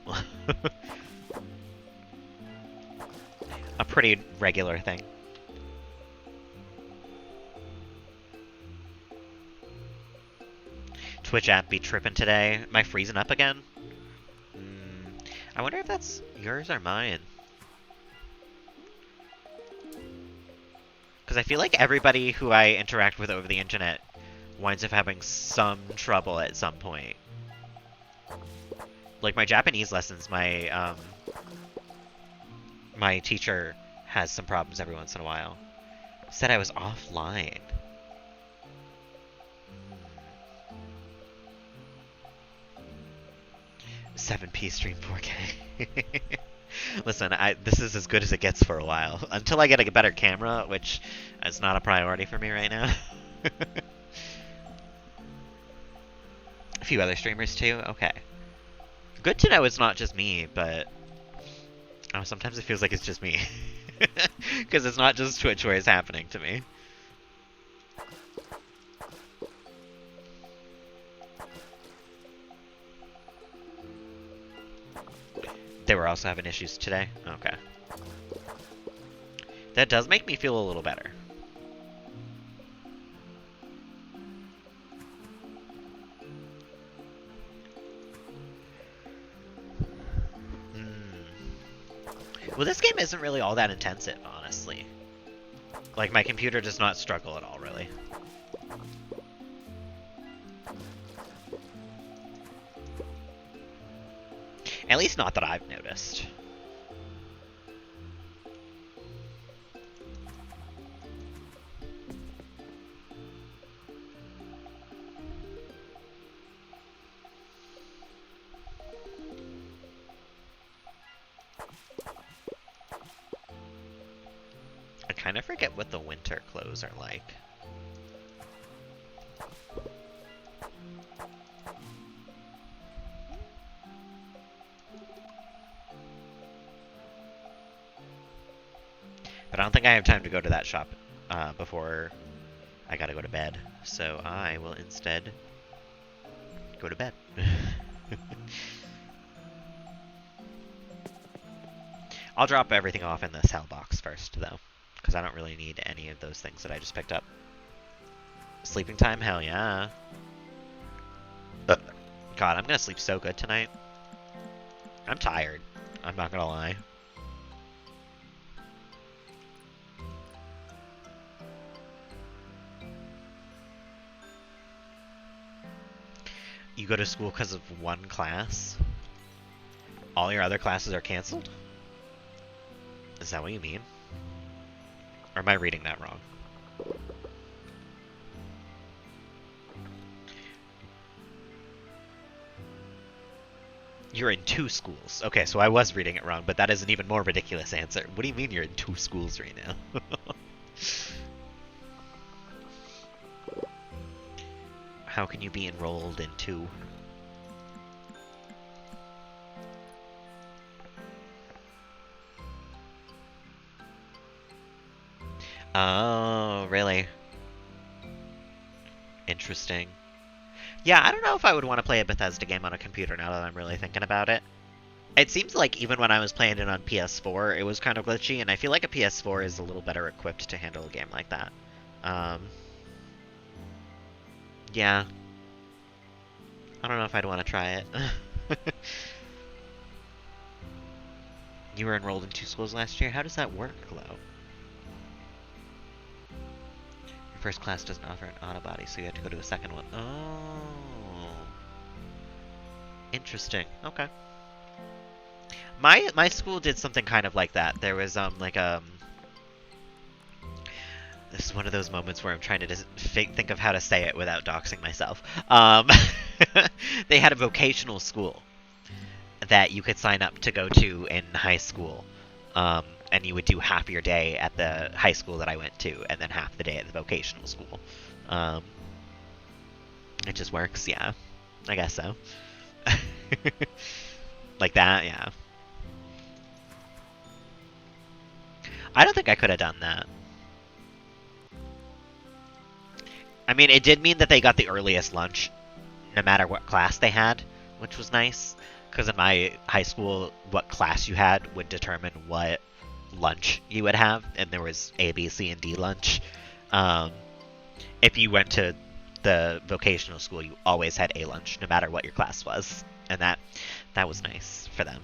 [SPEAKER 1] A pretty regular thing. Twitch app be tripping today. Am I freezing up again? I wonder if that's yours or mine. Because I feel like everybody who I interact with over the internet winds up having some trouble at some point. Like my Japanese lessons, my my teacher has some problems every once in a while. Said I was offline. 7p stream 4K. Listen, this is as good as it gets for a while. Until I get a better camera, which is not a priority for me right now. A few other streamers too? Okay. Good to know it's not just me, but... Oh, sometimes it feels like it's just me. Because it's not just Twitch where it's happening to me. They were also having issues today? Okay. That does make me feel a little better. Well, this game isn't really all that intensive, honestly. Like, my computer does not struggle at all, really. At least not that I've noticed. I kind of forget what the winter clothes are like. But I don't think I have time to go to that shop before I gotta go to bed. So I will instead go to bed. I'll drop everything off in the sell box first, though, because I don't really need any of those things that I just picked up. Sleeping time? Hell yeah. God, I'm gonna sleep so good tonight. I'm tired. I'm not gonna lie. You go to school because of one class? All your other classes are canceled? Is that what you mean? Or am I reading that wrong? You're in 2 schools. Okay, so I was reading it wrong, but that is an even more ridiculous answer. What do you mean you're in 2 schools right now? How can you be enrolled in 2? Oh, really? Interesting. Yeah, I don't know if I would want to play a Bethesda game on a computer now that I'm really thinking about it. It seems like even when I was playing it on PS4, it was kind of glitchy, and I feel like a PS4 is a little better equipped to handle a game like that. Yeah. I don't know if I'd want to try it. You were enrolled in 2 schools last year? How does that work, Glow? Your first class doesn't offer an auto body, so you have to go to a second one. Oh. Interesting. Okay. My school did something kind of like that. There was this is one of those moments where I'm trying to just think of how to say it without doxing myself. They had a vocational school that you could sign up to go to in high school. And you would do half your day at the high school that I went to, and then half the day at the vocational school. It just works, yeah. I guess so. Like that, yeah. I don't think I could have done that. I mean, it did mean that they got the earliest lunch, no matter what class they had, which was nice. Because in my high school, what class you had would determine what lunch you would have, and there was A, B, C, and D lunch. If you went to the vocational school, you always had A lunch, no matter what your class was, and that was nice for them.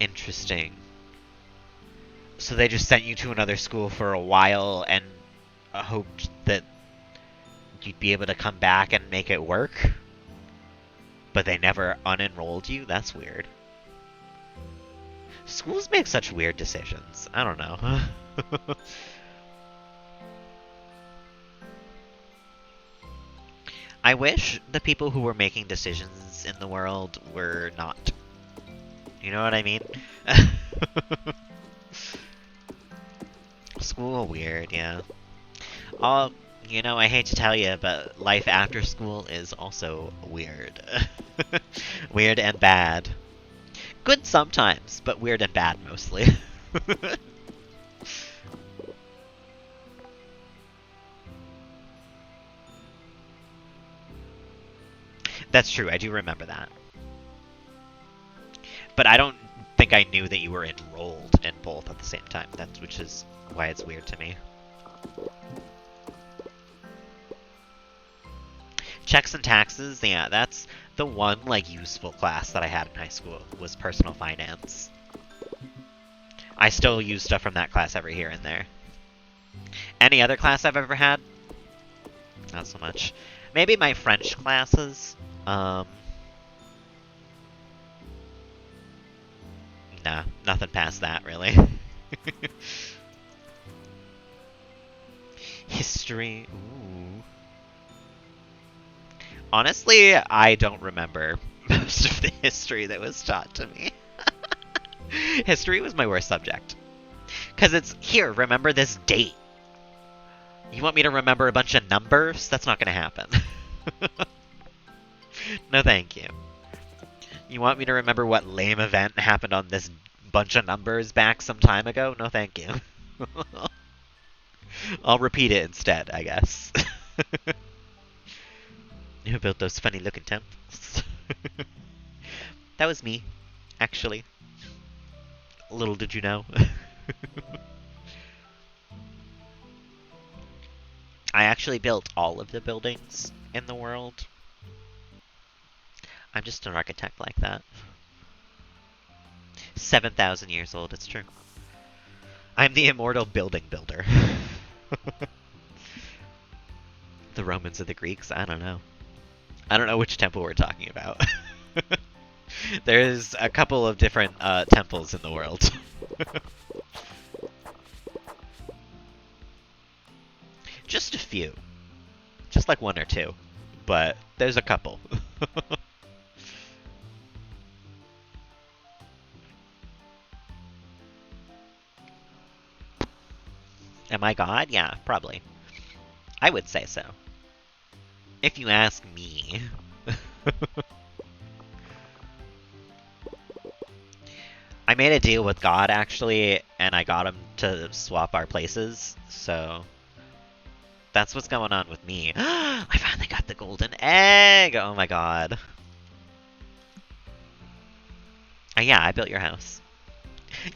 [SPEAKER 1] Interesting. So they just sent you to another school for a while and hoped that you'd be able to come back and make it work? But they never unenrolled you? That's weird. Schools make such weird decisions. I don't know. I wish the people who were making decisions in the world were not. You know what I mean? School weird, yeah. You know, I hate to tell you, but life after school is also weird. Weird and bad. Good sometimes, but weird and bad mostly. That's true, I do remember that. But I don't think I knew that you were enrolled in both at the same time. Which is why it's weird to me. Checks and taxes, yeah, that's the one, like, useful class that I had in high school, was personal finance. I still use stuff from that class every here and there. Any other class I've ever had? Not so much. Maybe my French classes. Nah, nothing past that, really. History, ooh. Honestly, I don't remember most of the history that was taught to me. History was my worst subject. Because it's, here, remember this date. You want me to remember a bunch of numbers? That's not going to happen. No thank you. You want me to remember what lame event happened on this bunch of numbers back some time ago? No thank you. I'll repeat it instead, I guess. Who built those funny looking temples? That was me, actually. Little did you know. I actually built all of the buildings in the world. I'm just an architect like that. 7,000 years old, it's true. I'm the immortal building builder. The Romans or the Greeks? I don't know. I don't know which temple we're talking about. There's a couple of different temples in the world. Just a few. Just like one or two. But there's a couple. Am I God? Yeah, probably. I would say so. If you ask me. I made a deal with God, actually, and I got him to swap our places, so... That's what's going on with me. I finally got the golden egg! Oh my god. Yeah, I built your house.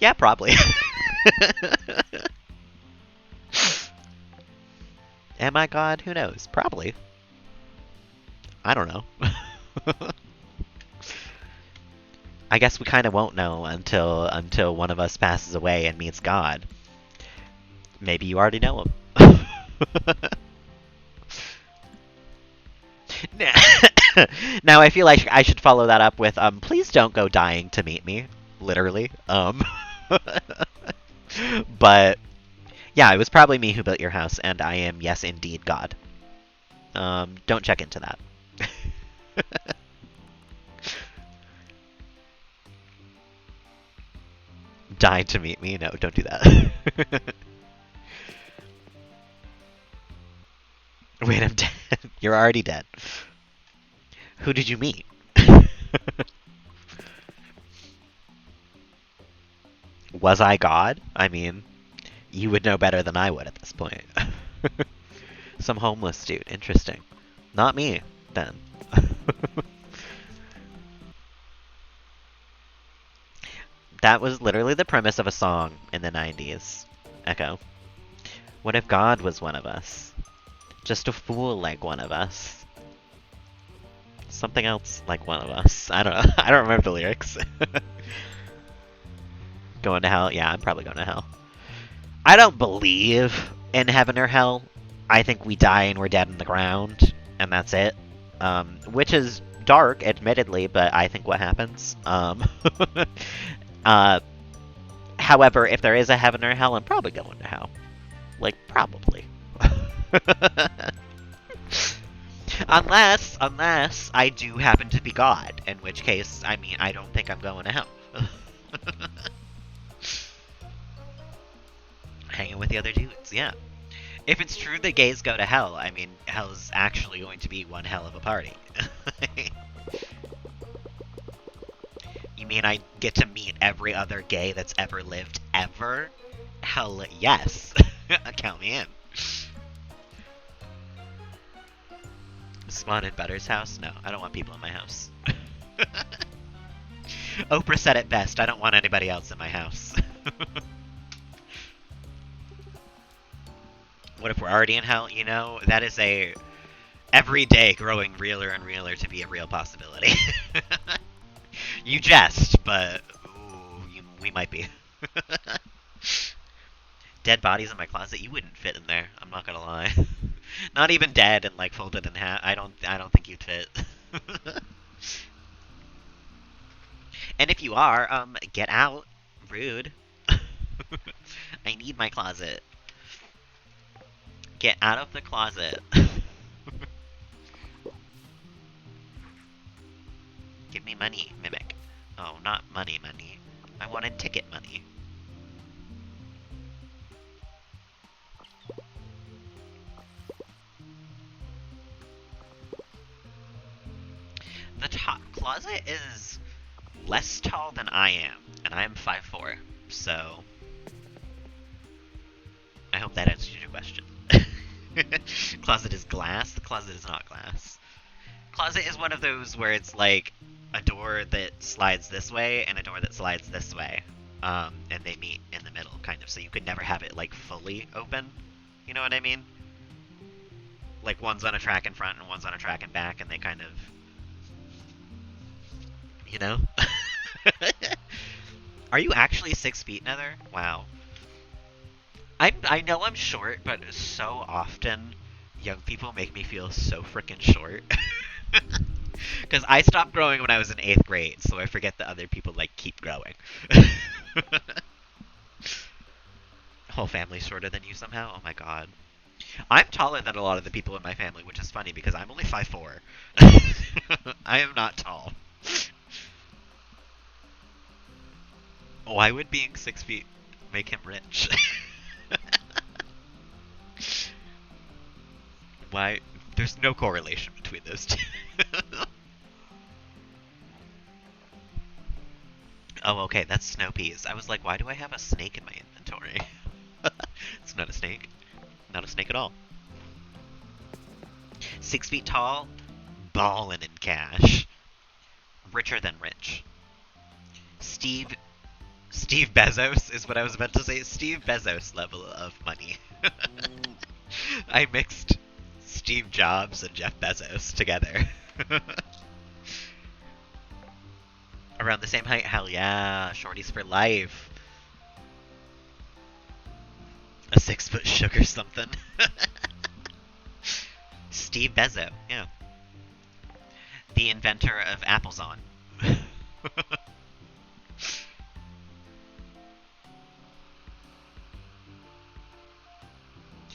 [SPEAKER 1] Yeah, probably. Am I God? Who knows? Probably. I don't know. I guess we kind of won't know until one of us passes away and meets God. Maybe you already know him. Now I feel like I should follow that up with please don't go dying to meet me, literally. But yeah, it was probably me who built your house, and I am, yes, indeed, God. Don't check into that. Die to meet me? No, don't do that. Wait, I'm dead. You're already dead. Who did you meet? Was I God? I mean, you would know better than I would at this point. Some homeless dude. Interesting. Not me, then. That was literally the premise of a song in the 90s. Echo. What if God was one of us? Just a fool like one of us. Something else like one of us. I don't know. I don't remember the lyrics. Going to hell? Yeah, I'm probably going to hell. I don't believe in heaven or hell. I think we die and we're dead in the ground, and that's it. Which is dark, admittedly, but I think what happens. However, if there is a heaven or hell, I'm probably going to hell. Like, probably. Unless I do happen to be God, in which case, I mean, I don't think I'm going to hell. Hanging with the other dudes, yeah. If it's true that gays go to hell, I mean, hell's actually going to be one hell of a party. You mean I get to meet every other gay that's ever lived, ever? Hell yes. Count me in. Spawn in Butter's house? No, I don't want people in my house. Oprah said it best, I don't want anybody else in my house. What if we're already in hell? You know, that is a every day growing realer and realer to be a real possibility. You jest, but ooh, we might be. Dead bodies in my closet, you wouldn't fit in there. I'm not gonna lie. Not even dead and like folded in half. I don't think you'd fit. And if you are, get out. Rude. I need my closet. Get out of the closet. Give me money, Mimic. Oh, not money. I wanted ticket money. The top closet is less tall than I am, and I am 5'4", so... I hope that answers your question. Closet is glass. The closet is not glass. Closet is one of those where it's like a door that slides this way and a door that slides this way. And they meet in the middle, kind of. So you could never have it, like, fully open. You know what I mean? Like, one's on a track in front and one's on a track in back, and they kind of... You know? Are you actually 6 feet, Nether? Wow. I know I'm short, but so often young people make me feel so freaking short. Because I stopped growing when I was in 8th grade, so I forget that other people, like, keep growing. Whole family's shorter than you somehow? Oh my god. I'm taller than a lot of the people in my family, which is funny because I'm only 5'4". I am not tall. Why would being 6 feet make him rich? Why? There's no correlation between those two. Oh, okay, that's snow peas. I was like, why do I have a snake in my inventory? It's not a snake. Not a snake at all. 6 feet tall, ballin' in cash. Richer than rich. Steve Bezos is what I was about to say. Steve Bezos level of money. I mixed Steve Jobs and Jeff Bezos together. Around the same height? Hell yeah. Shorties for life. A 6-foot sugar something. Steve Bezos, yeah. The inventor of Applezon.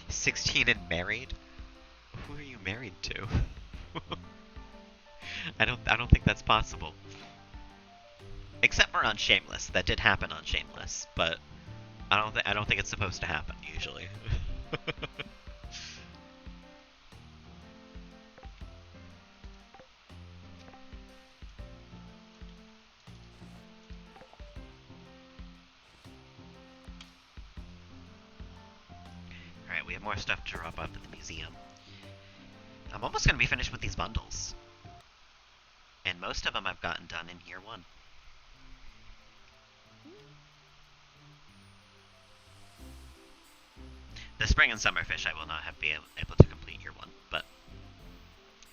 [SPEAKER 1] 16 and married? Who are you married to? I don't think that's possible. Except for on Shameless. That did happen on Shameless, but I don't think it's supposed to happen usually. Alright, we have more stuff to drop off at the museum. I'm almost going to be finished with these bundles. And most of them I've gotten done in year 1. The spring and summer fish I will not be able to complete year 1, but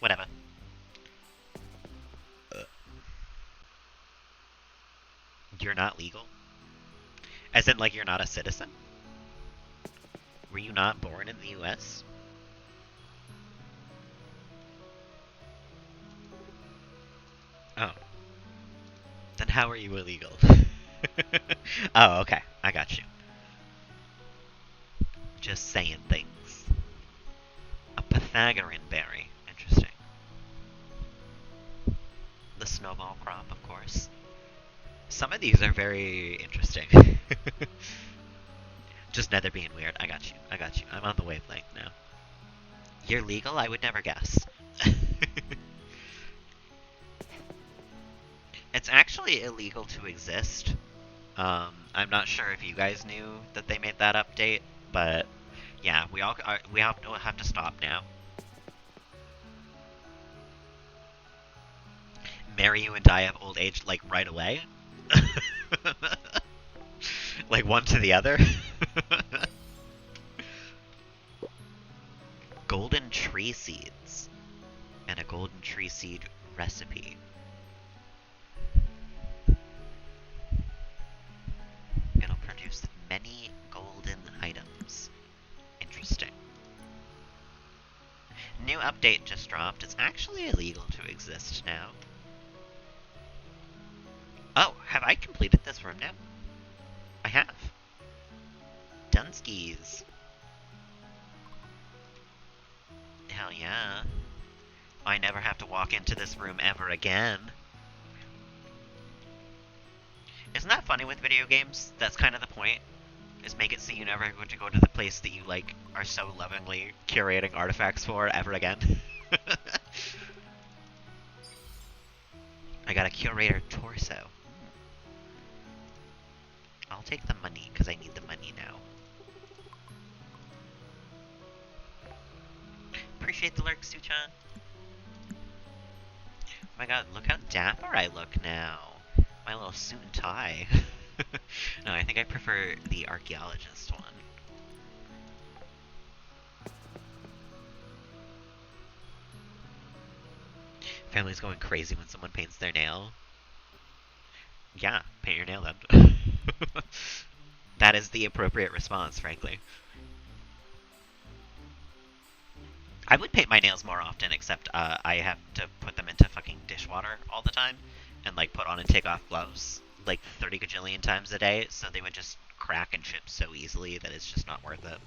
[SPEAKER 1] whatever. You're not legal? As in, like, you're not a citizen? Were you not born in the US? Oh. Then how are you illegal? Oh, okay. I got you. Just saying things. A Pythagorean berry. Interesting. The snowball crop, of course. Some of these are very interesting. Just Nether being weird. I got you. I got you. I'm on the wavelength now. You're legal? I would never guess. It's actually illegal to exist. I'm not sure if you guys knew that they made that update, but yeah, we have to stop now. Marry you and die of old age, like, right away? Like, one to the other? Golden tree seeds. And a golden tree seed recipe. It'll produce many golden items. Interesting. New update just dropped. It's actually illegal to exist now. Oh, have I completed this room now? I have. Dunskies. Hell yeah. I never have to walk into this room ever again. Isn't that funny with video games? That's kind of the point. Is make it so you never have to go to the place that you, like, are so lovingly curating artifacts for ever again. I got a curator torso. I'll take the money, because I need the money now. appreciate the lurk, Suchan. Oh my god, look how dapper I look now. My little suit and tie. No, I think I prefer the archaeologist one. Family's going crazy when someone paints their nail. Yeah, paint your nail then. That is the appropriate response, frankly. I would paint my nails more often, except I have to put them into fucking dishwater all the time, and like put on and take off gloves like 30 gajillion times a day, so they would just crack and chip so easily that it's just not worth it.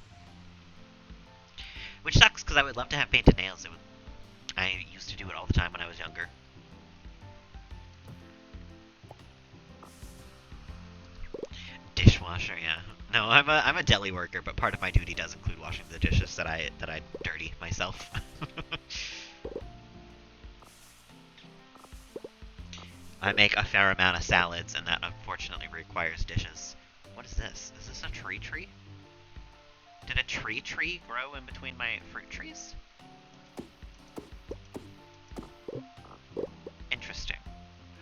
[SPEAKER 1] Which sucks, because I would love to have painted nails. I used to do it all the time when I was younger. Dishwasher, yeah. No, I'm a deli worker, but part of my duty does include washing the dishes that I dirty myself. I make a fair amount of salads, and that unfortunately requires dishes. What is this? Is this a tree? Did a tree grow in between my fruit trees? Interesting.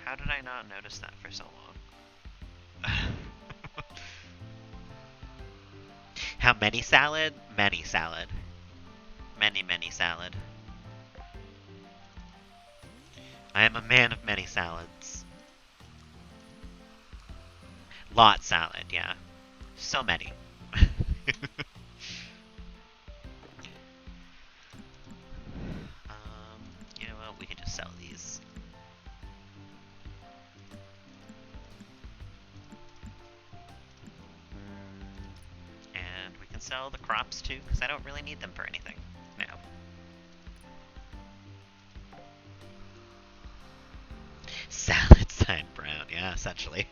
[SPEAKER 1] How did I not notice that for so long? How many salad? Many salad. Many salad. I am a man of many salads. Lot salad, yeah. So many. You know what? We can just sell these. And we can sell the crops too, because I don't really need them for anything now. Salad side brown, yeah, essentially.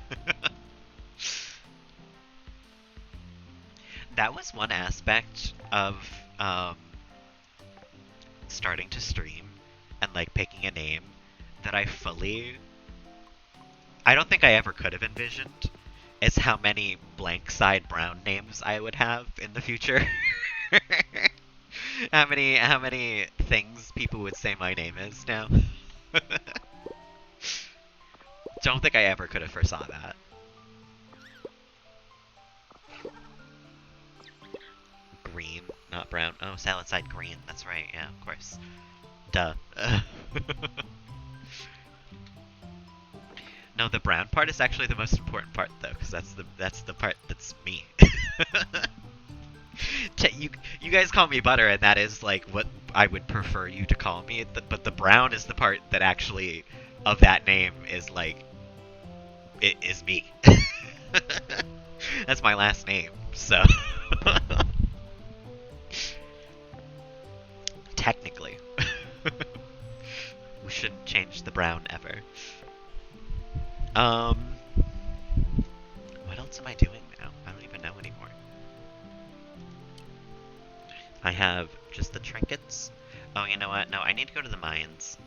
[SPEAKER 1] That was one aspect of starting to stream and like picking a name that I don't think I ever could have envisioned, is how many blank side brown names I would have in the future. How many things people would say my name is now. Don't think I ever could have foresaw that. Green, not brown. Oh, salad side green. That's right. Yeah, of course. Duh. No, the brown part is actually the most important part, though, because that's the part that's me. You guys call me Butter, and that is like what I would prefer you to call me. But the brown is the part that actually of that name is like it is me. That's my last name, so technically, we shouldn't change the brown ever. What else am I doing now? I don't even know anymore. I have just the trinkets. Oh, you know what? No, I need to go to the mines.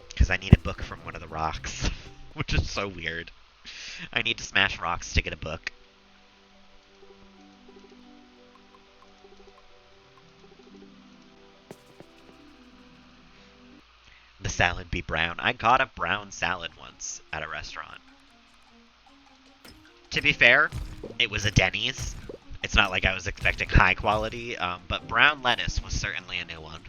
[SPEAKER 1] Because I need a book from one of the rocks. Which is so weird. I need to smash rocks to get a book. The salad be brown. I got a brown salad once at a restaurant. To be fair, it was a Denny's. It's not like I was expecting high quality, but brown lettuce was certainly a new one.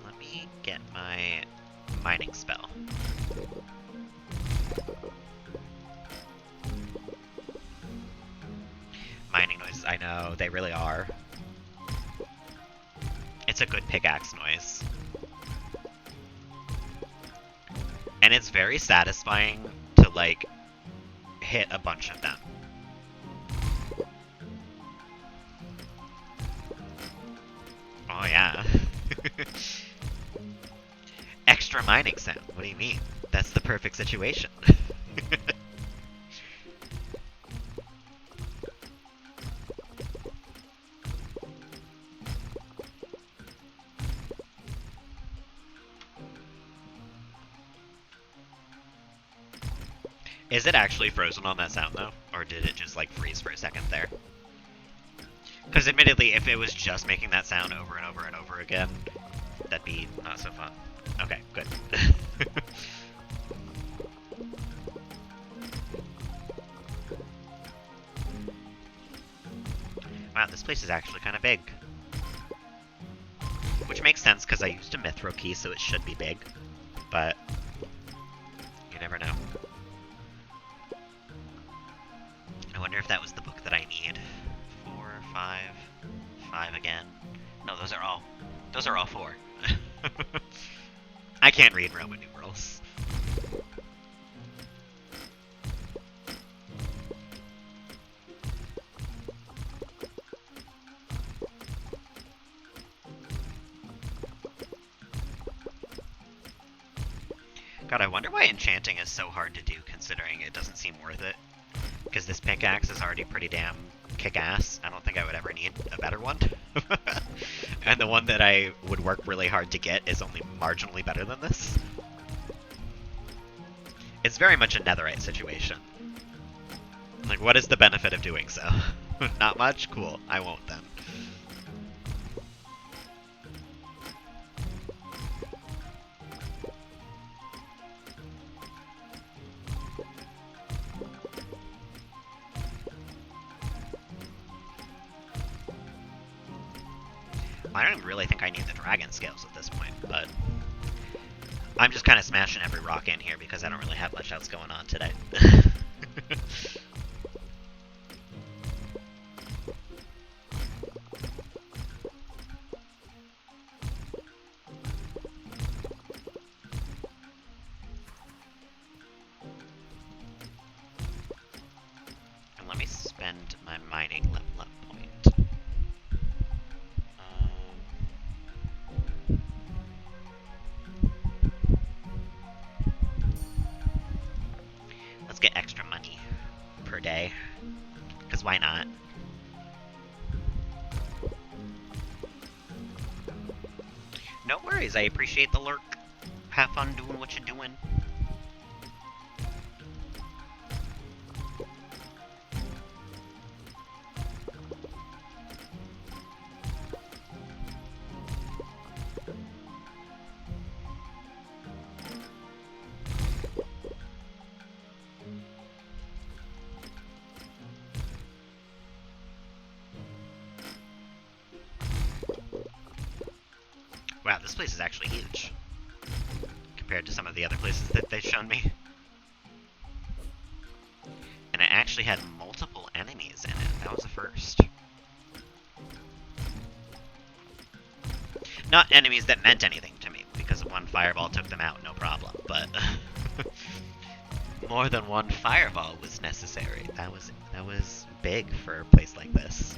[SPEAKER 1] Let me get my mining spell. Mining noises, I know, they really are. It's a good pickaxe noise. And it's very satisfying to, like, hit a bunch of them. Oh, yeah. Extra mining sound, what do you mean? That's the perfect situation. Is it actually frozen on that sound, though? Or did it just, like, freeze for a second there? Because admittedly, if it was just making that sound over and over and over again, that'd be not so fun. Okay, good. Wow, this place is actually kind of big. Which makes sense, because I used a Mythro key, so it should be big. But you never know. I wonder if that was the book that I need. 4, 5, 5 again. No, those are all 4. I can't read Roman numerals. God, I wonder why enchanting is so hard to do, considering it doesn't seem worth it. Because this pickaxe is already pretty damn kick-ass. I don't think I would ever need a better one. And the one that I would work really hard to get is only marginally better than this. It's very much a netherite situation. Like, what is the benefit of doing so? Not much? Cool. I won't then. I don't even really think I need the dragon scales at this point, but I'm just kind of smashing every rock in here because I don't really have much else going on today. And let me spend my mining level up point. Let's get extra money per day, because why not? No worries, I appreciate the lurk. Have fun doing what you're doing. Wow, this place is actually huge compared to some of the other places that they've shown me. And it actually had multiple enemies in it. That was a first. Not enemies that meant anything to me, because one fireball took them out, no problem, but more than one fireball was necessary. That was big for a place like this.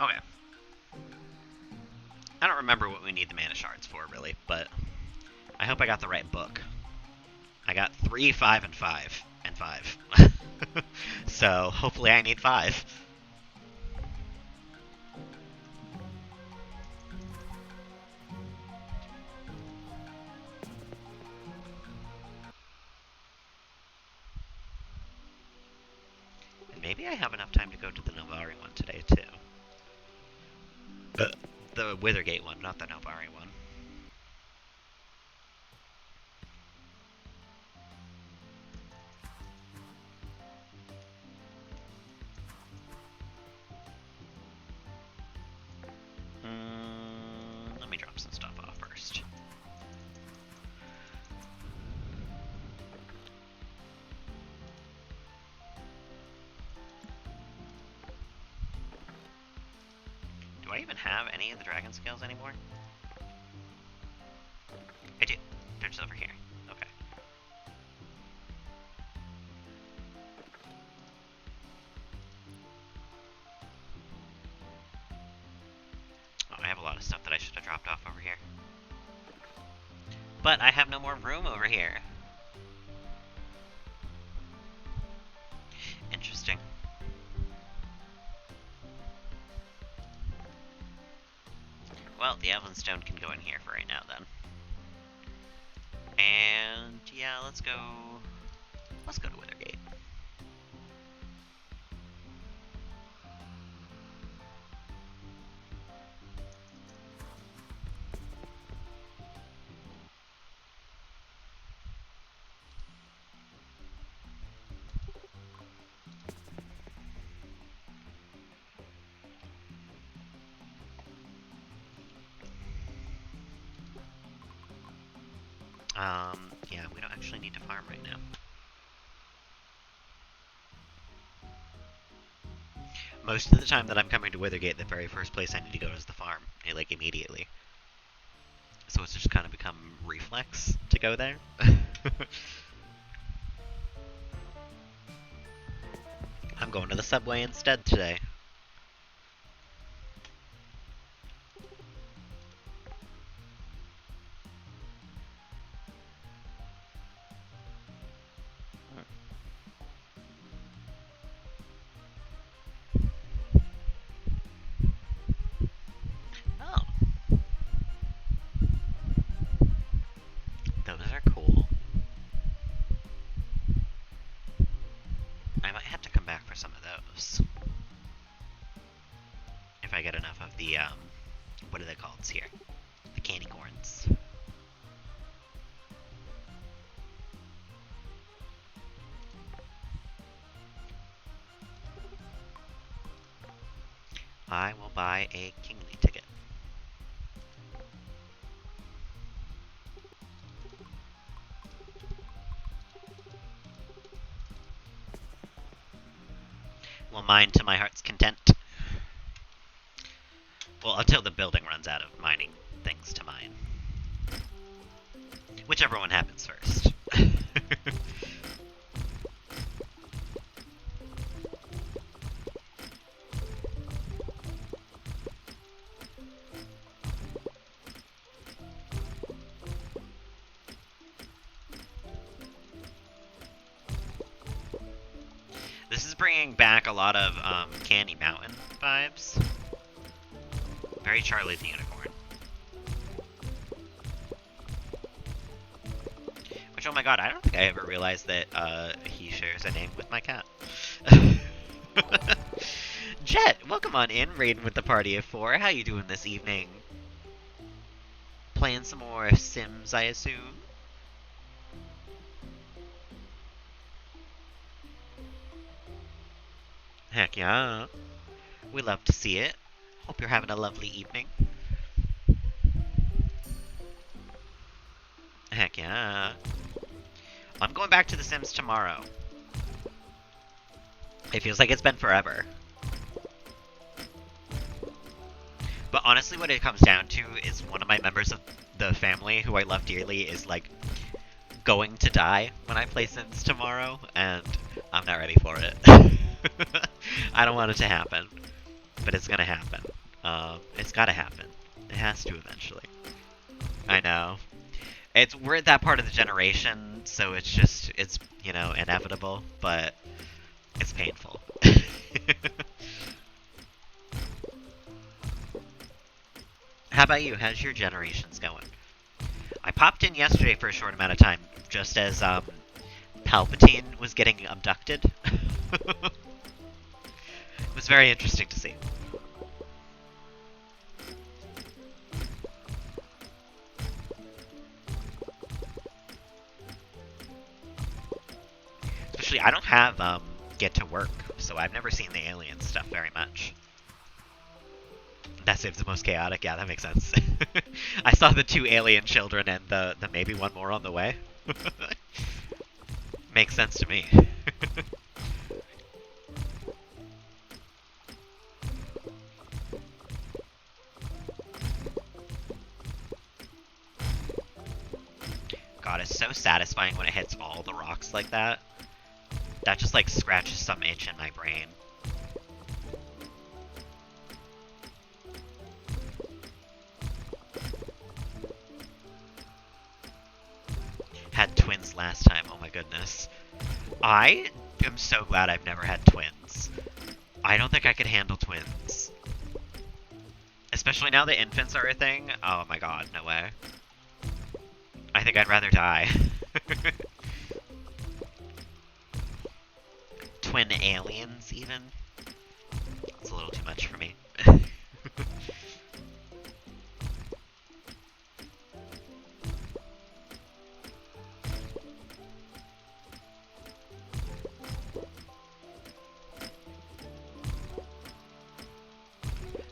[SPEAKER 1] Okay. I don't remember what we need the mana shards for, really, but I hope I got the right book. I got 3, 5, and 5. And 5. So, hopefully I need 5. And maybe I have enough time to go to the Novari one today, too. The Withergate one, not the Novari one. Let me drop some stuff off first. Do I even have any of the dragon scales anymore? here. Interesting. Well, the Evelyn Stone can go in here for right now, then. And, yeah, let's go to Withergate. Yeah, we don't actually need to farm right now. Most of the time that I'm coming to Withergate, the very first place I need to go is the farm, like, immediately. So it's just kind of become reflex to go there. I'm going to the subway instead today. Oh. Those are cool. I might have to come back for some of those. If I get enough of the, what are they called here? The candy corns. I will buy a Kingly ticket. Will mine to my heart's content. Well, until the building runs out of mining things to mine. Whichever one happens first. This is bringing back a lot of Candy Mountain vibes. Very Charlie the Unicorn. Which, oh my god, I don't think I ever realized that he shares a name with my cat. Jet, welcome on in, raiding with the party of 4. How you doing this evening? Playing some more Sims, I assume? Heck yeah. We love to see it. Hope you're having a lovely evening. Heck yeah. I'm going back to The Sims tomorrow. It feels like it's been forever. But honestly, what it comes down to is one of my members of the family, who I love dearly, is, like, going to die when I play Sims tomorrow, and I'm not ready for it. I don't want it to happen, but it's gonna happen. It's gotta happen. It has to eventually. I know. We're at that part of the generation, so it's just, you know, inevitable, but it's painful. How about you? How's your generations going? I popped in yesterday for a short amount of time, just as, Palpatine was getting abducted. It was very interesting to see. Especially, I don't have, Get to Work, so I've never seen the alien stuff very much. That seems the most chaotic. Yeah, that makes sense. I saw the 2 alien children and the maybe one more on the way. Makes sense to me. God, it's so satisfying when it hits all the rocks like that. That just, like, scratches some itch in my brain. Had last time. Oh my goodness. I am so glad I've never had twins. I don't think I could handle twins. Especially now that infants are a thing. Oh my god, no way. I think I'd rather die. Twin aliens, even? That's a little too much for me.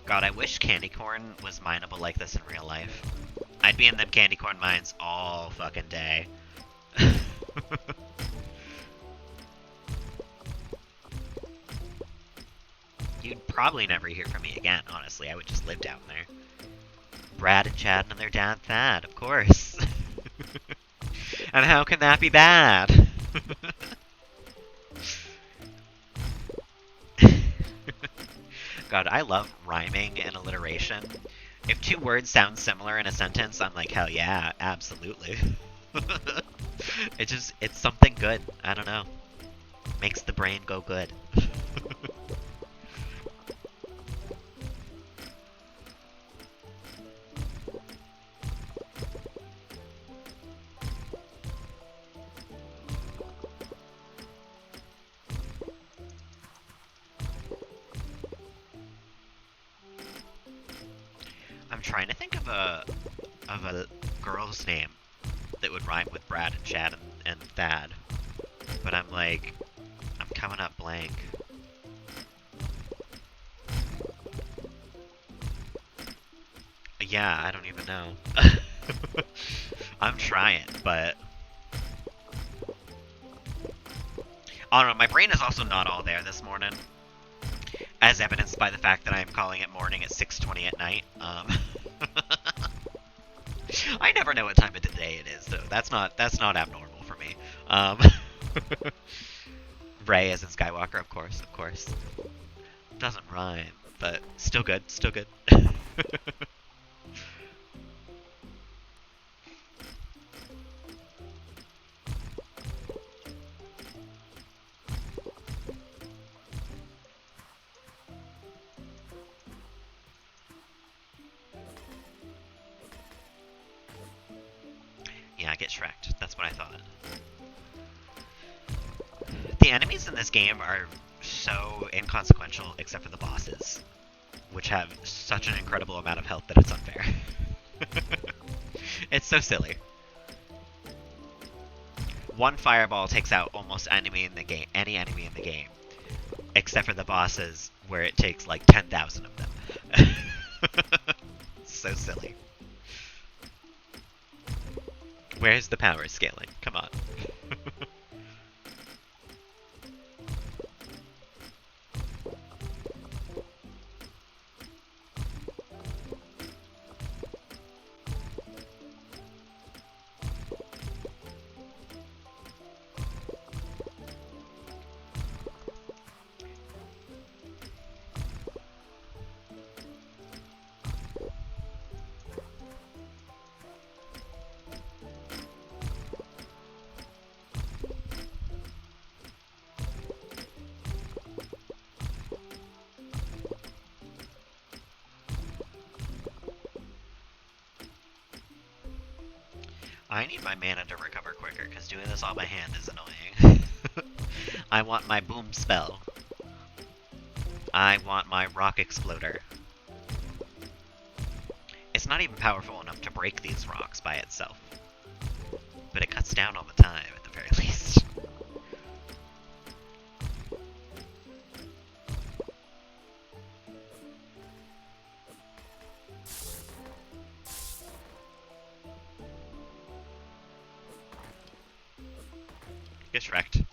[SPEAKER 1] God, I wish candy corn was mineable like this in real life. I'd be in them candy corn mines all fucking day. You'd probably never hear from me again, honestly. I would just live down there. Brad and Chad and their dad Thad, of course. And how can that be bad? God, I love rhyming and alliteration. If two words sound similar in a sentence, I'm like, hell yeah, absolutely. It's something good. I don't know. Makes the brain go good. I'm trying to think of a girl's name that would rhyme with Brad and Chad and Thad, but I'm like, I'm coming up blank. Yeah, I don't even know. I'm trying, but I don't know. My brain is also not all there this morning, as evidenced by the fact that I am calling it morning at 6:20 at night. I never know what time of the day it is, though. That's not abnormal for me. Rey as in Skywalker, of course. Doesn't rhyme, but still good. Yeah, I get Shrek'd. That's what I thought. The enemies in this game are so inconsequential, except for the bosses, which have such an incredible amount of health that it's unfair. It's so silly. One fireball takes out almost any enemy in the game, except for the bosses, where it takes like 10,000 of them. So silly. Where's the power scaling? Come on. I need my mana to recover quicker, because doing this all by hand is annoying. I want my boom spell. I want my rock exploder. It's not even powerful enough to break these rocks by itself. But it cuts down all the time, at the very least. Get Shrek'd.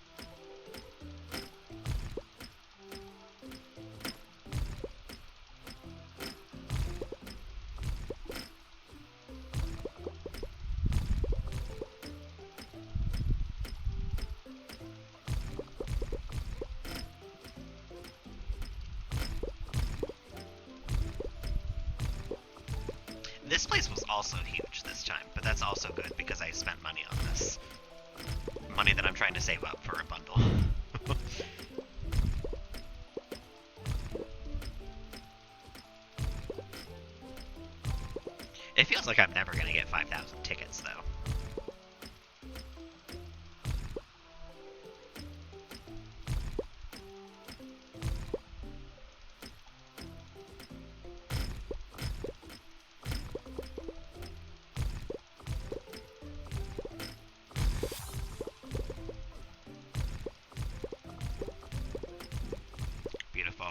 [SPEAKER 1] This place was also huge this time, but that's also good because I spent money on this. save up for a bundle. It feels like I'm never gonna get 5,000 tickets, though. Beautiful.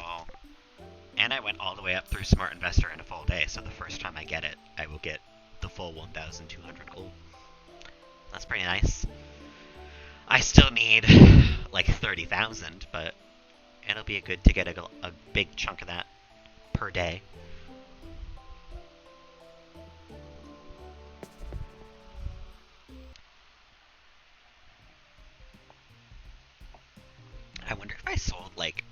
[SPEAKER 1] And I went all the way up through Smart Investor in a full day, so the first time I get it, I will get the full 1,200 gold. That's pretty nice. I still need like 30,000, but it'll be good to get a big chunk of that per day. I wonder if I sold like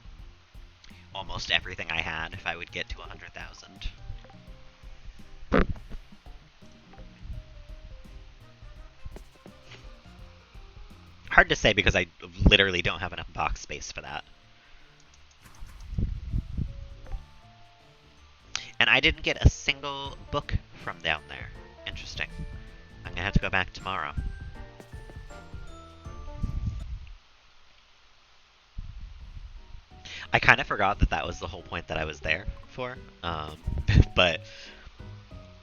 [SPEAKER 1] almost everything I had, if I would get to 100,000. Hard to say because I literally don't have enough box space for that. And I didn't get a single book from down there. Interesting. I'm gonna have to go back tomorrow. I kind of forgot that that was the whole point that I was there for, but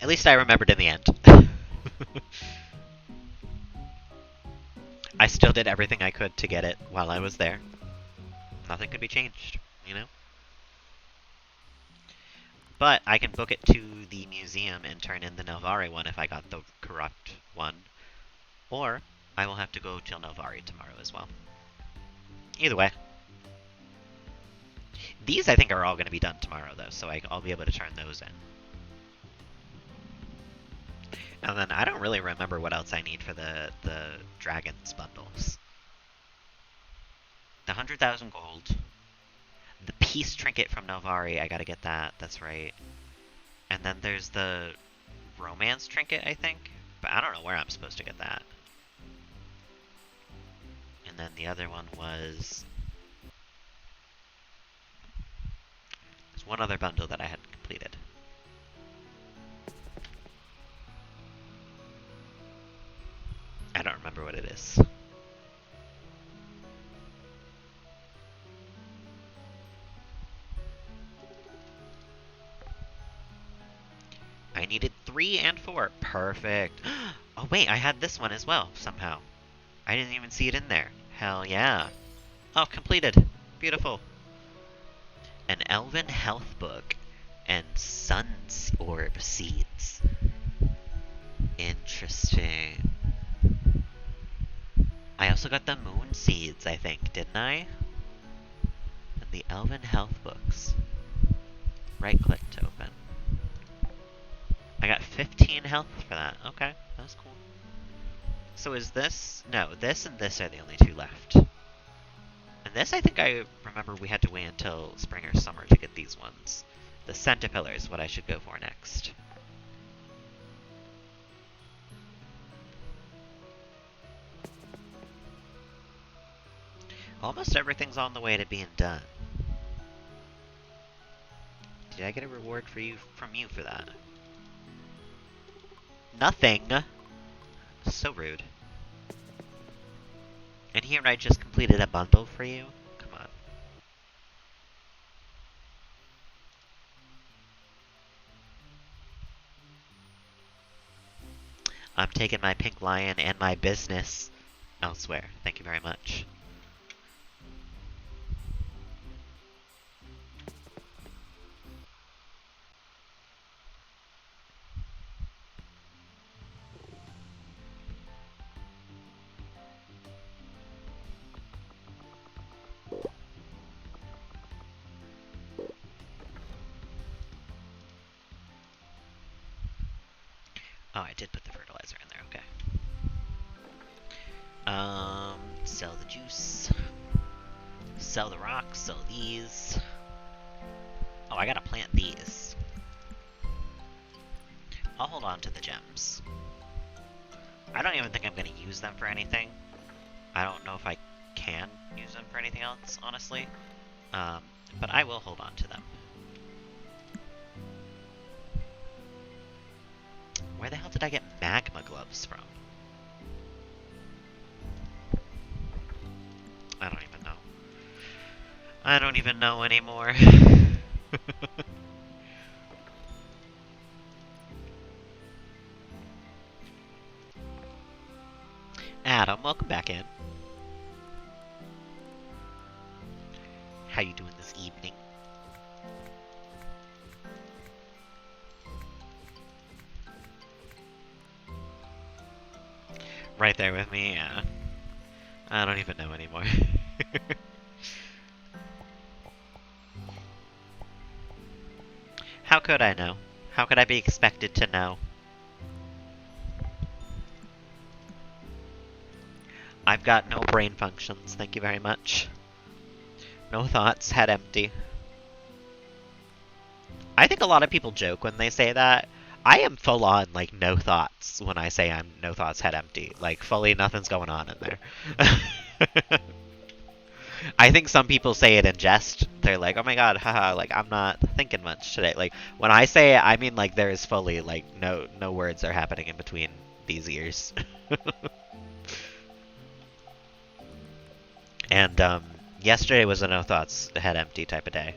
[SPEAKER 1] at least I remembered in the end. I still did everything I could to get it while I was there. Nothing could be changed, you know? But I can book it to the museum and turn in the Nelvari one if I got the corrupt one. Or I will have to go till Nelvari tomorrow as well. Either way. These I think are all going to be done tomorrow though, so I'll be able to turn those in. And then I don't really remember what else I need for the Dragons bundles. The 100,000 gold. The Peace Trinket from Nelvari, I gotta get that, that's right. And then there's the Romance Trinket, I think. But I don't know where I'm supposed to get that. And then the other one was... there's one other bundle that I hadn't completed. I don't remember what it is. I needed 3 and 4. Perfect. Oh wait, I had this one as well, somehow. I didn't even see it in there. Hell yeah. Oh, completed. Beautiful. An Elven Health Book and Sun Orb Seeds. Interesting. I also got the Moon Seeds, I think, didn't I? And the Elven Health Books. Right-click to open. I got 15 health for that. Okay, that's cool. So is this... no, this and this are the only 2 left. And this, I think I remember we had to wait until spring or summer to get these ones. The Centipillar is what I should go for next. Almost everything's on the way to being done. Did I get a reward from you for that? Nothing! So rude. And here I just completed a bundle for you? Come on. I'm taking my pink lion and my business elsewhere. Thank you very much. Oh, I did put the fertilizer in there, okay. Sell the juice. Sell the rocks, sell these. Oh, I gotta plant these. I'll hold on to the gems. I don't even think I'm gonna use them for anything. I don't know if I can use them for anything else, honestly. But I will hold on to them. Where the hell did I get magma gloves from? I don't even know. I don't even know anymore. Adam, welcome back in. How you doing this evening? Right there with me, yeah. I don't even know anymore. How could I know? How could I be expected to know? I've got no brain functions, thank you very much. No thoughts, head empty. I think a lot of people joke when they say that. I am full on, like, no thoughts when I say I'm no thoughts, head empty. Like, fully nothing's going on in there. I think some people say it in jest. They're like, oh my god, haha, like, I'm not thinking much today. Like, when I say it, I mean, like, there is fully, like, no words are happening in between these ears. And, yesterday was a no thoughts, head empty type of day.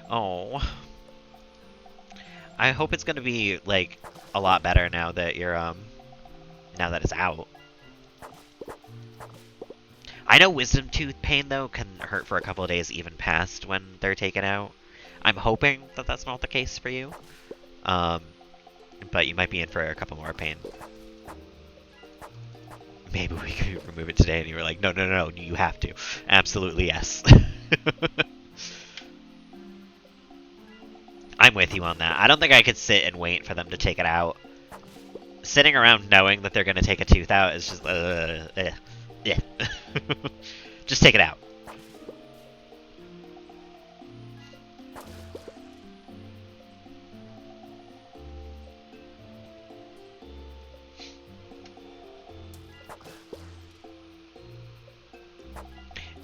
[SPEAKER 1] Oh. I hope it's gonna be, like, a lot better now that you're, now that it's out. I know wisdom tooth pain, though, can hurt for a couple of days even past when they're taken out. I'm hoping that that's not the case for you. But you might be in for a couple more pain. Maybe we could remove it today, and you were like, no, you have to. Absolutely, yes. I'm with you on that. I don't think I could sit and wait for them to take it out. Sitting around knowing that they're going to take a tooth out is just, yeah. Just take it out.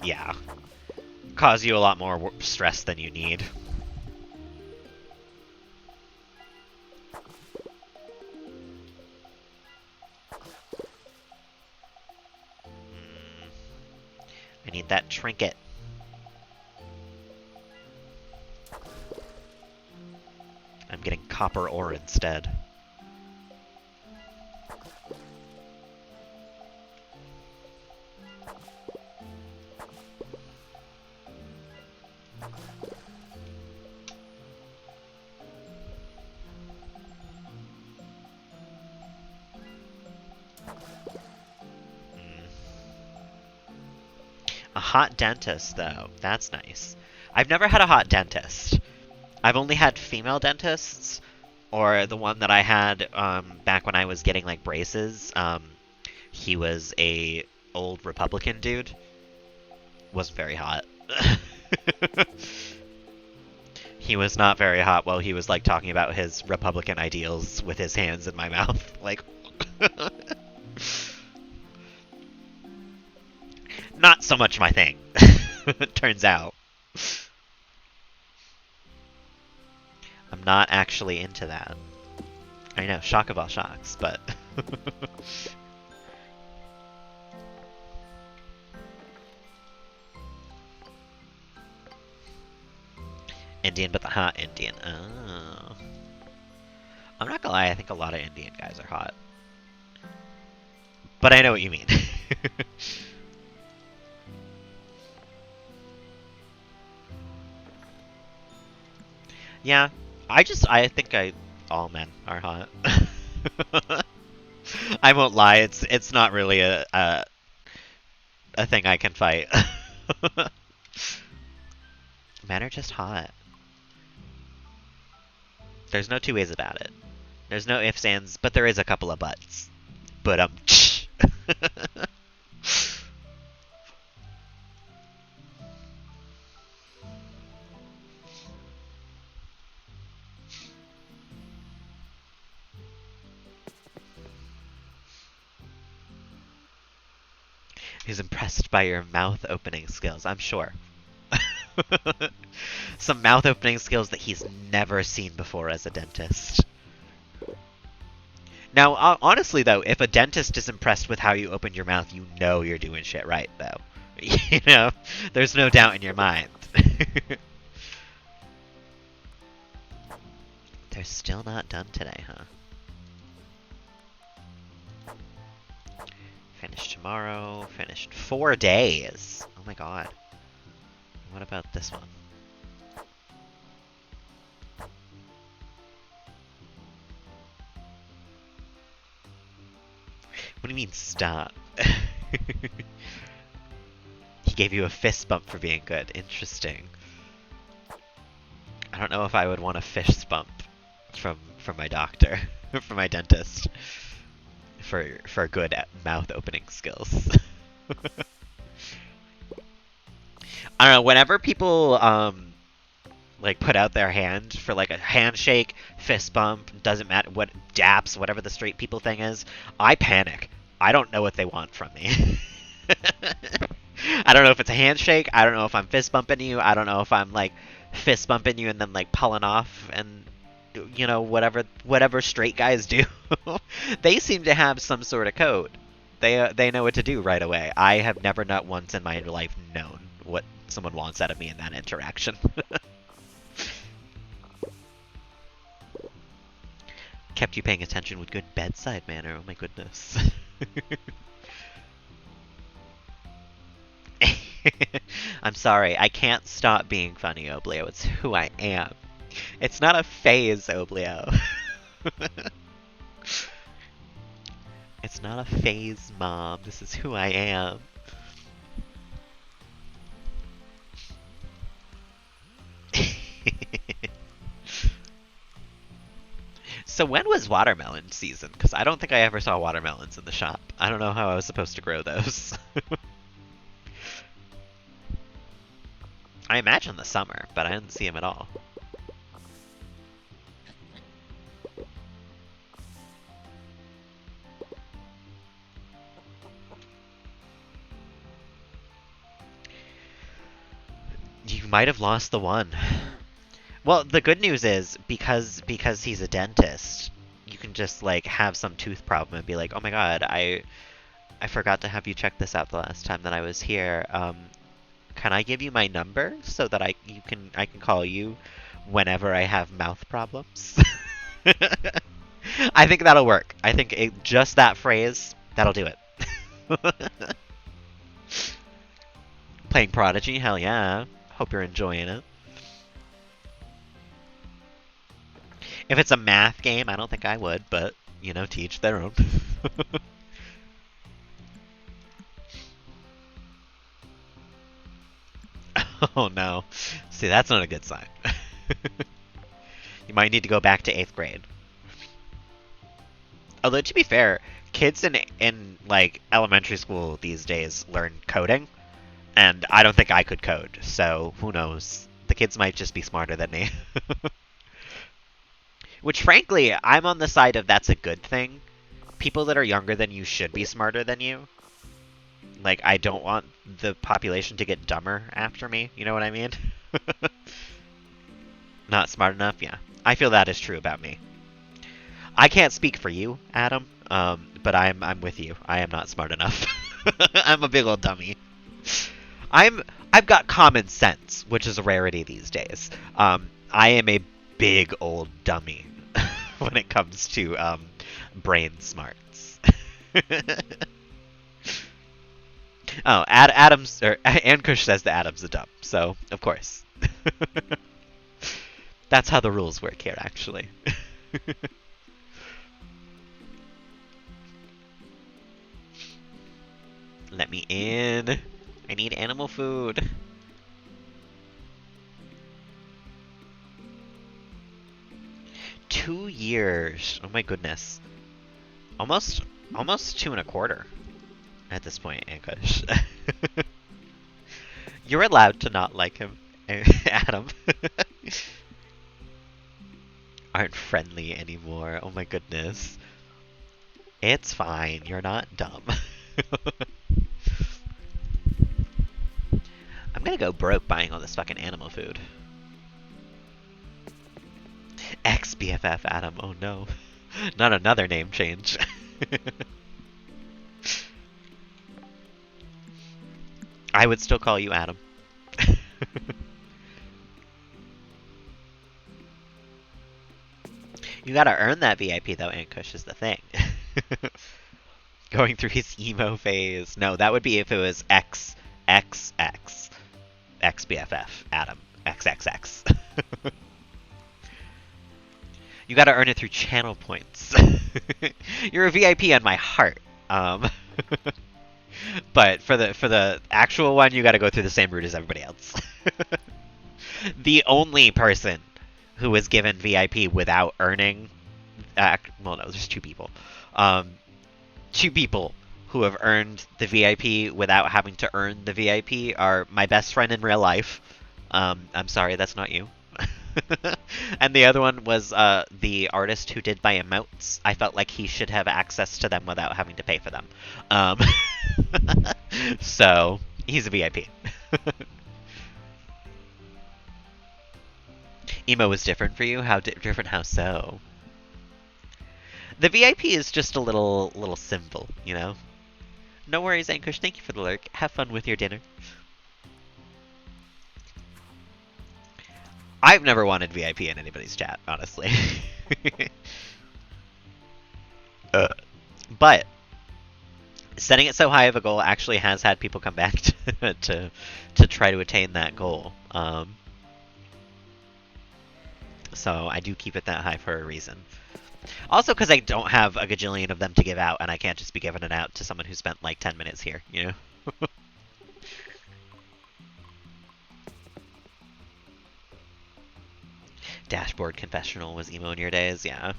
[SPEAKER 1] Yeah. Cause you a lot more stress than you need. I need that trinket. I'm getting copper ore instead. A hot dentist, though. That's nice. I've never had a hot dentist. I've only had female dentists, or the one that I had back when I was getting like braces. He was a old Republican dude. Wasn't very hot. He was not very hot while he was like talking about his Republican ideals with his hands in my mouth. Like, not so much my thing. Turns out. I'm not actually into that. I know, shock of all shocks, but... Indian, but the hot Indian. Oh. I'm not gonna lie, I think a lot of Indian guys are hot. But I know what you mean. Yeah, I think all men are hot. I won't lie, it's not really a thing I can fight. Men are just hot. There's no two ways about it. There's no ifs, ands, but there is a couple of buts. But He's impressed by your mouth opening skills, I'm sure. Some mouth opening skills that he's never seen before as a dentist. Now, honestly though, if a dentist is impressed with how you open your mouth, you know you're doing shit right though. You know, there's no doubt in your mind. They're still not done today, huh? Finish tomorrow, finished 4 days. Oh my god. What about this one? What do you mean, stop? He gave you a fist bump for being good. Interesting. I don't know if I would want a fist bump from my doctor, from my dentist, for good mouth opening skills. I don't know. Whenever people like put out their hand for like a handshake, fist bump, doesn't matter what, daps, whatever the straight people thing is, I panic. I don't know what they want from me. I don't know if it's a handshake. I don't know if I'm fist bumping you. I don't know if I'm like fist bumping you and then like pulling off and you know whatever straight guys do. They seem to have some sort of code. They know what to do right away. I have never not once in my life known what someone wants out of me in that interaction. Kept you paying attention with good bedside manner. Oh my goodness. I'm sorry, I can't stop being funny, Oblio. It's who I am. It's not a phase, Oblio. It's not a phase, Mom. This is who I am. So when was watermelon season? Because I don't think I ever saw watermelons in the shop. I don't know how I was supposed to grow those. I imagine the summer, but I didn't see them at all. You might have lost the one. Well, the good news is because he's a dentist, you can just like have some tooth problem and be like, "Oh my god, I forgot to have you check this out the last time that I was here. Can I give you my number so that I can call you whenever I have mouth problems?" I think that'll work. I think just that phrase, that'll do it. Playing Prodigy? Hell yeah. Hope you're enjoying it. If it's a math game, I don't think I would, but, you know, to each their own. Oh no. See, that's not a good sign. You might need to go back to 8th grade. Although, to be fair, kids in like elementary school these days learn coding, and I don't think I could code, so who knows? The kids might just be smarter than me. Which, frankly, I'm on the side of that's a good thing. People that are younger than you should be smarter than you. Like, I don't want the population to get dumber after me, you know what I mean? Not smart enough? Yeah. I feel that is true about me. I can't speak for you, Adam, but I'm with you. I am not smart enough. I'm a big old dummy. I've got common sense, which is a rarity these days. I am a big old dummy when it comes to brain smarts. Oh, Adam's or Ankush says that Adam's a dumb, so of course. That's how the rules work here, actually. Let me in. I need animal food. Two years. Oh my goodness. Almost 2.25 at this point, Ankush. You're allowed to not like him, Adam. Aren't friendly anymore. Oh my goodness. It's fine. You're not dumb. I'm gonna go broke buying all this fucking animal food. Ex-BFF Adam, oh no. Not another name change. I would still call you Adam. You gotta earn that VIP though, Ankush, is the thing. Going through his emo phase. No, that would be if it was XXX. XBFF. Adam. XXX. You gotta earn it through channel points. You're a VIP on my heart. But for the actual one, you gotta go through the same route as everybody else. The only person who was given VIP without earning... well, no, there's two people. Two people who have earned the VIP without having to earn the VIP are my best friend in real life. I'm sorry, that's not you. And the other one was the artist who did my emotes. I felt like he should have access to them without having to pay for them. So, he's a VIP. Emo was different for you? How different? How so? The VIP is just a little symbol, you know? No worries, Ankush. Thank you for the lurk. Have fun with your dinner. I've never wanted VIP in anybody's chat, honestly. But setting it so high of a goal actually has had people come back to try to attain that goal. So I do keep it that high for a reason. Also because I don't have a gajillion of them to give out, and I can't just be giving it out to someone who spent like 10 minutes here, you know? Dashboard Confessional was emo in your days, yeah.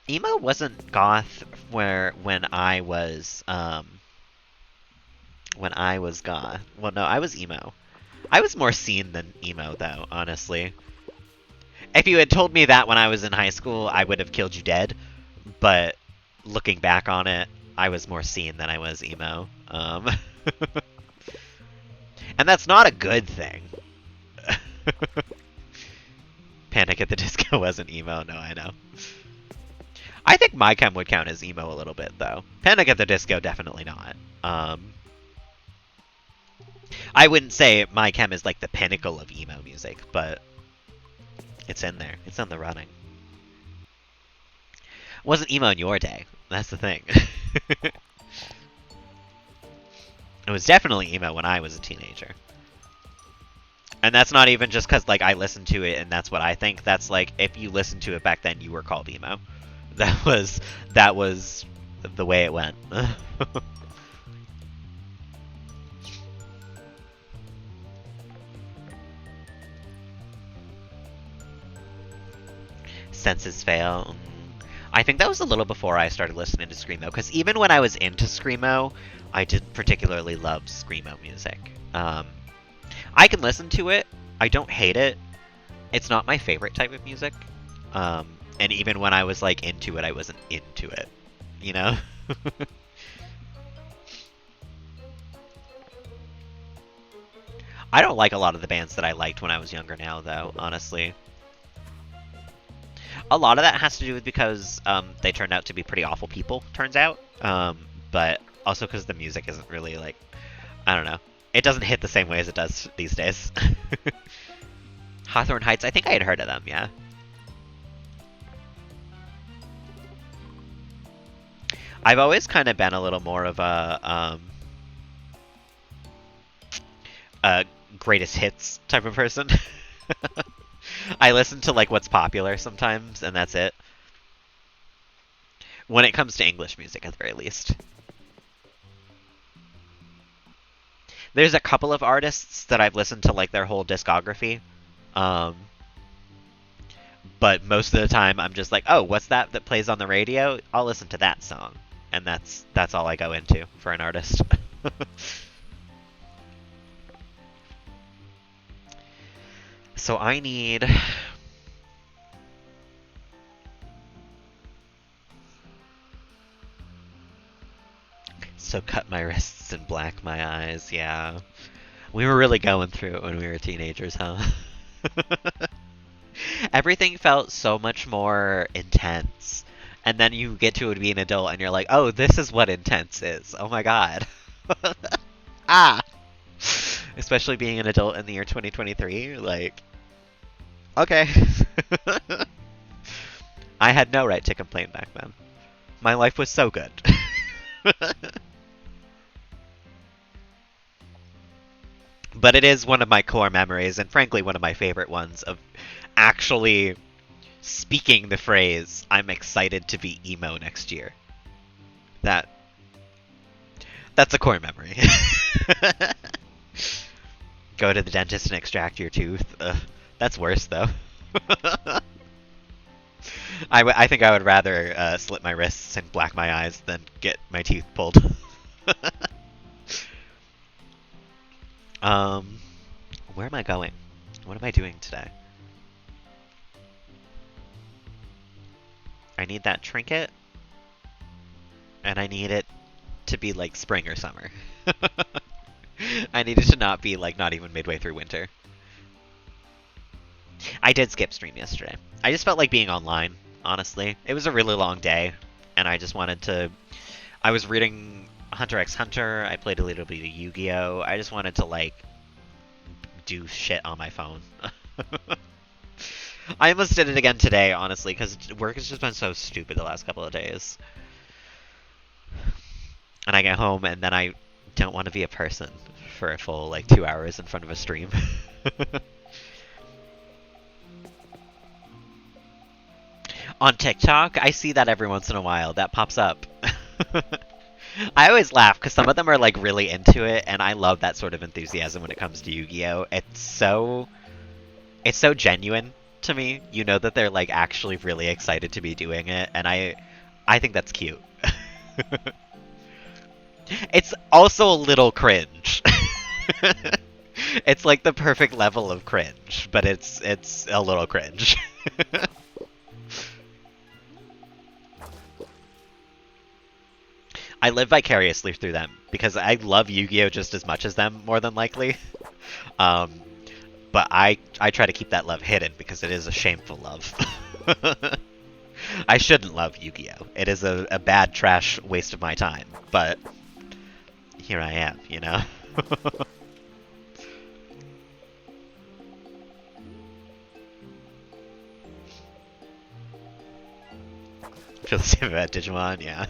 [SPEAKER 1] Emo wasn't goth when I was goth. Well, no, I was emo. I was more scene than emo, though, honestly. If you had told me that when I was in high school, I would have killed you dead. But looking back on it, I was more scene than I was emo. And that's not a good thing. Panic at the Disco wasn't emo, no, I know. I think My Chem would count as emo a little bit, though. Panic at the Disco, definitely not. I wouldn't say My Chem is like the pinnacle of emo music, but it's in there. It's in the running. It wasn't emo in your day. That's the thing. It was definitely emo when I was a teenager. And that's not even just because like I listened to it and that's what I think. That's like if you listened to it back then, you were called emo. That was the way it went. Senses fail. I think that was a little before I started listening to Screamo, because even when I was into Screamo, I didn't particularly love Screamo music. I can listen to it. I don't hate it. It's not my favorite type of music. And even when I was like into it, I wasn't into it. You know? I don't like a lot of the bands that I liked when I was younger now, though, honestly. A lot of that has to do with because they turned out to be pretty awful people, turns out. But also because the music isn't really like, I don't know. It doesn't hit the same way as it does these days. Hawthorne Heights, I think I had heard of them, yeah. I've always kind of been a little more of a greatest hits type of person. I listen to like what's popular sometimes, and that's it. When it comes to English music, at the very least. There's a couple of artists that I've listened to like their whole discography. But most of the time I'm just like, oh, what's that plays on the radio? I'll listen to that song. And that's all I go into for an artist. So I need... also cut my wrists and black my eyes, yeah. We were really going through it when we were teenagers, huh? Everything felt so much more intense. And then you get to be an adult and you're like, oh, this is what intense is. Oh my god. Ah! Especially being an adult in the year 2023, like, okay. I had no right to complain back then. My life was so good. But it is one of my core memories, and frankly, one of my favorite ones, of actually speaking the phrase, I'm excited to be emo next year. That's a core memory. Go to the dentist and extract your tooth. That's worse, though. I think I would rather slit my wrists and black my eyes than get my teeth pulled. Where am I going? What am I doing today? I need that trinket, and I need it to be like spring or summer. I need it to not be like not even midway through winter. I did skip stream yesterday. I just felt like being online, honestly. It was a really long day, and I just wanted to... I was reading Hunter x Hunter, I played a little bit of Yu-Gi-Oh! I just wanted to, like, do shit on my phone. I almost did it again today, honestly, because work has just been so stupid the last couple of days. And I get home, and then I don't want to be a person for a full, like, 2 hours in front of a stream. On TikTok, I see that every once in a while. That pops up. I always laugh because some of them are like really into it, and I love that sort of enthusiasm when it comes to Yu-Gi-Oh! It's so genuine to me. You know that they're like actually really excited to be doing it, and I think that's cute. It's also a little cringe. It's like the perfect level of cringe, but it's a little cringe. I live vicariously through them because I love Yu-Gi-Oh! Just as much as them, more than likely. But I try to keep that love hidden because it is a shameful love. I shouldn't love Yu-Gi-Oh! It is a bad trash waste of my time, but here I am, you know? Feel the same about Digimon, yeah.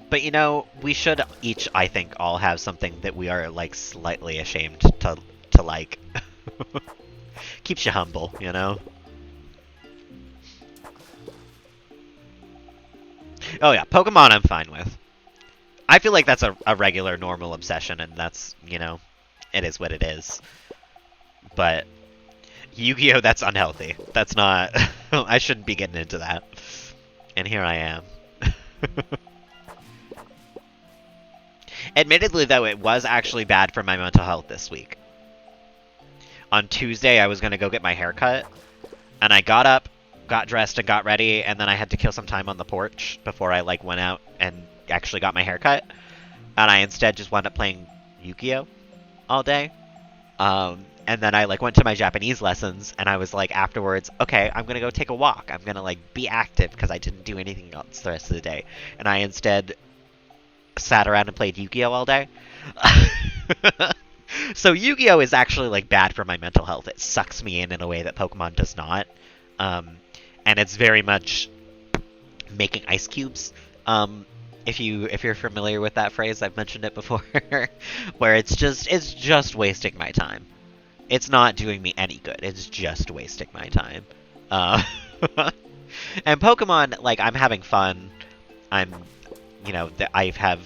[SPEAKER 1] But you know, we should each, I think, all have something that we are like slightly ashamed to like. Keeps you humble, you know? Oh yeah, Pokemon I'm fine with. I feel like that's a regular, normal obsession, and that's, you know, it is what it is. But Yu-Gi-Oh! That's unhealthy. That's not... I shouldn't be getting into that. And here I am. Admittedly, though, it was actually bad for my mental health this week. On Tuesday, I was going to go get my hair cut, and I got up, got dressed, and got ready, and then I had to kill some time on the porch before I, like, went out and actually got my hair cut. And I instead just wound up playing Yu-Gi-Oh! All day. And then I, like, went to my Japanese lessons, and I was like, afterwards, okay, I'm gonna go take a walk. I'm gonna, like, be active, because I didn't do anything else the rest of the day. And I instead sat around and played Yu-Gi-Oh! All day. So Yu-Gi-Oh! Is actually, like, bad for my mental health. It sucks me in a way that Pokemon does not. And it's very much making ice cubes. If you're familiar with that phrase, I've mentioned it before, where it's just wasting my time. It's not doing me any good. It's just wasting my time. And Pokemon, like, I'm having fun. You know, I have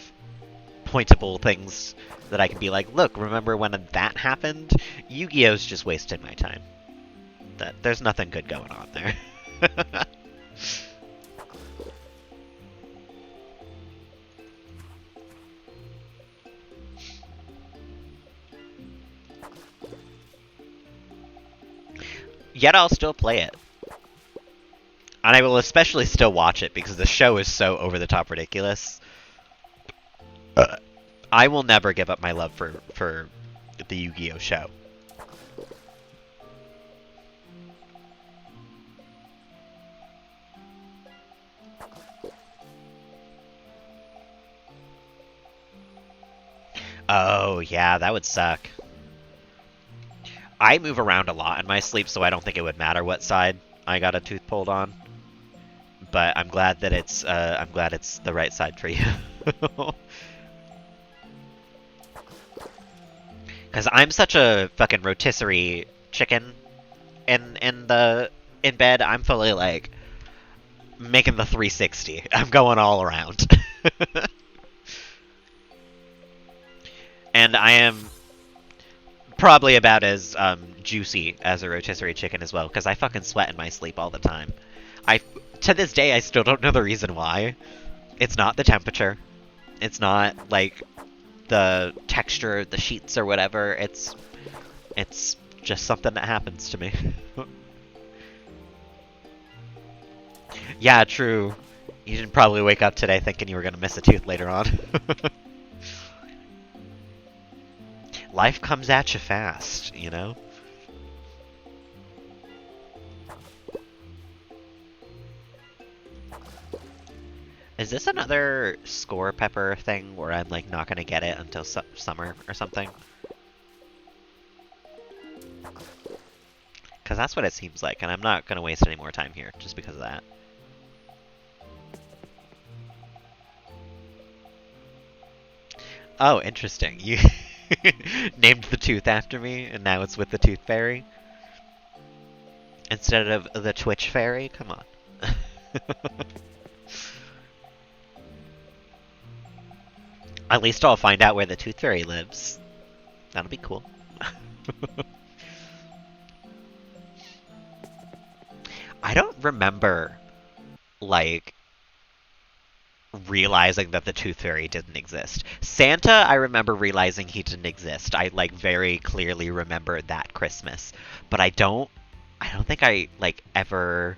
[SPEAKER 1] pointable things that I can be like, look, remember when that happened? Yu-Gi-Oh's just wasted my time. There's nothing good going on there. Yet I'll still play it. And I will especially still watch it because the show is so over the top ridiculous. I will never give up my love for the Yu-Gi-Oh show. Oh, yeah, that would suck. I move around a lot in my sleep, so I don't think it would matter what side I got a tooth pulled on. But I'm glad that I'm glad it's the right side for you. Because I'm such a fucking rotisserie chicken in bed. I'm fully like making the 360. I'm going all around. And I am probably about as juicy as a rotisserie chicken as well, because I fucking sweat in my sleep all the time. I to this day I still don't know the reason why. It's not the temperature. It's not like the texture of the sheets or whatever. It's just something that happens to me. Yeah, true. You didn't probably wake up today thinking you were gonna miss a tooth later on. Life comes at you fast, you know? Is this another score pepper thing where I'm like not gonna get it until summer or something? Because that's what it seems like, and I'm not gonna waste any more time here just because of that. Oh, interesting. You named the tooth after me, and now it's with the Tooth Fairy? Instead of the Twitch Fairy? Come on. At least I'll find out where the Tooth Fairy lives. That'll be cool. I don't remember, like, realizing that the Tooth Fairy didn't exist. Santa, I remember realizing he didn't exist. I, like, very clearly remember that Christmas. But I don't think I, like, ever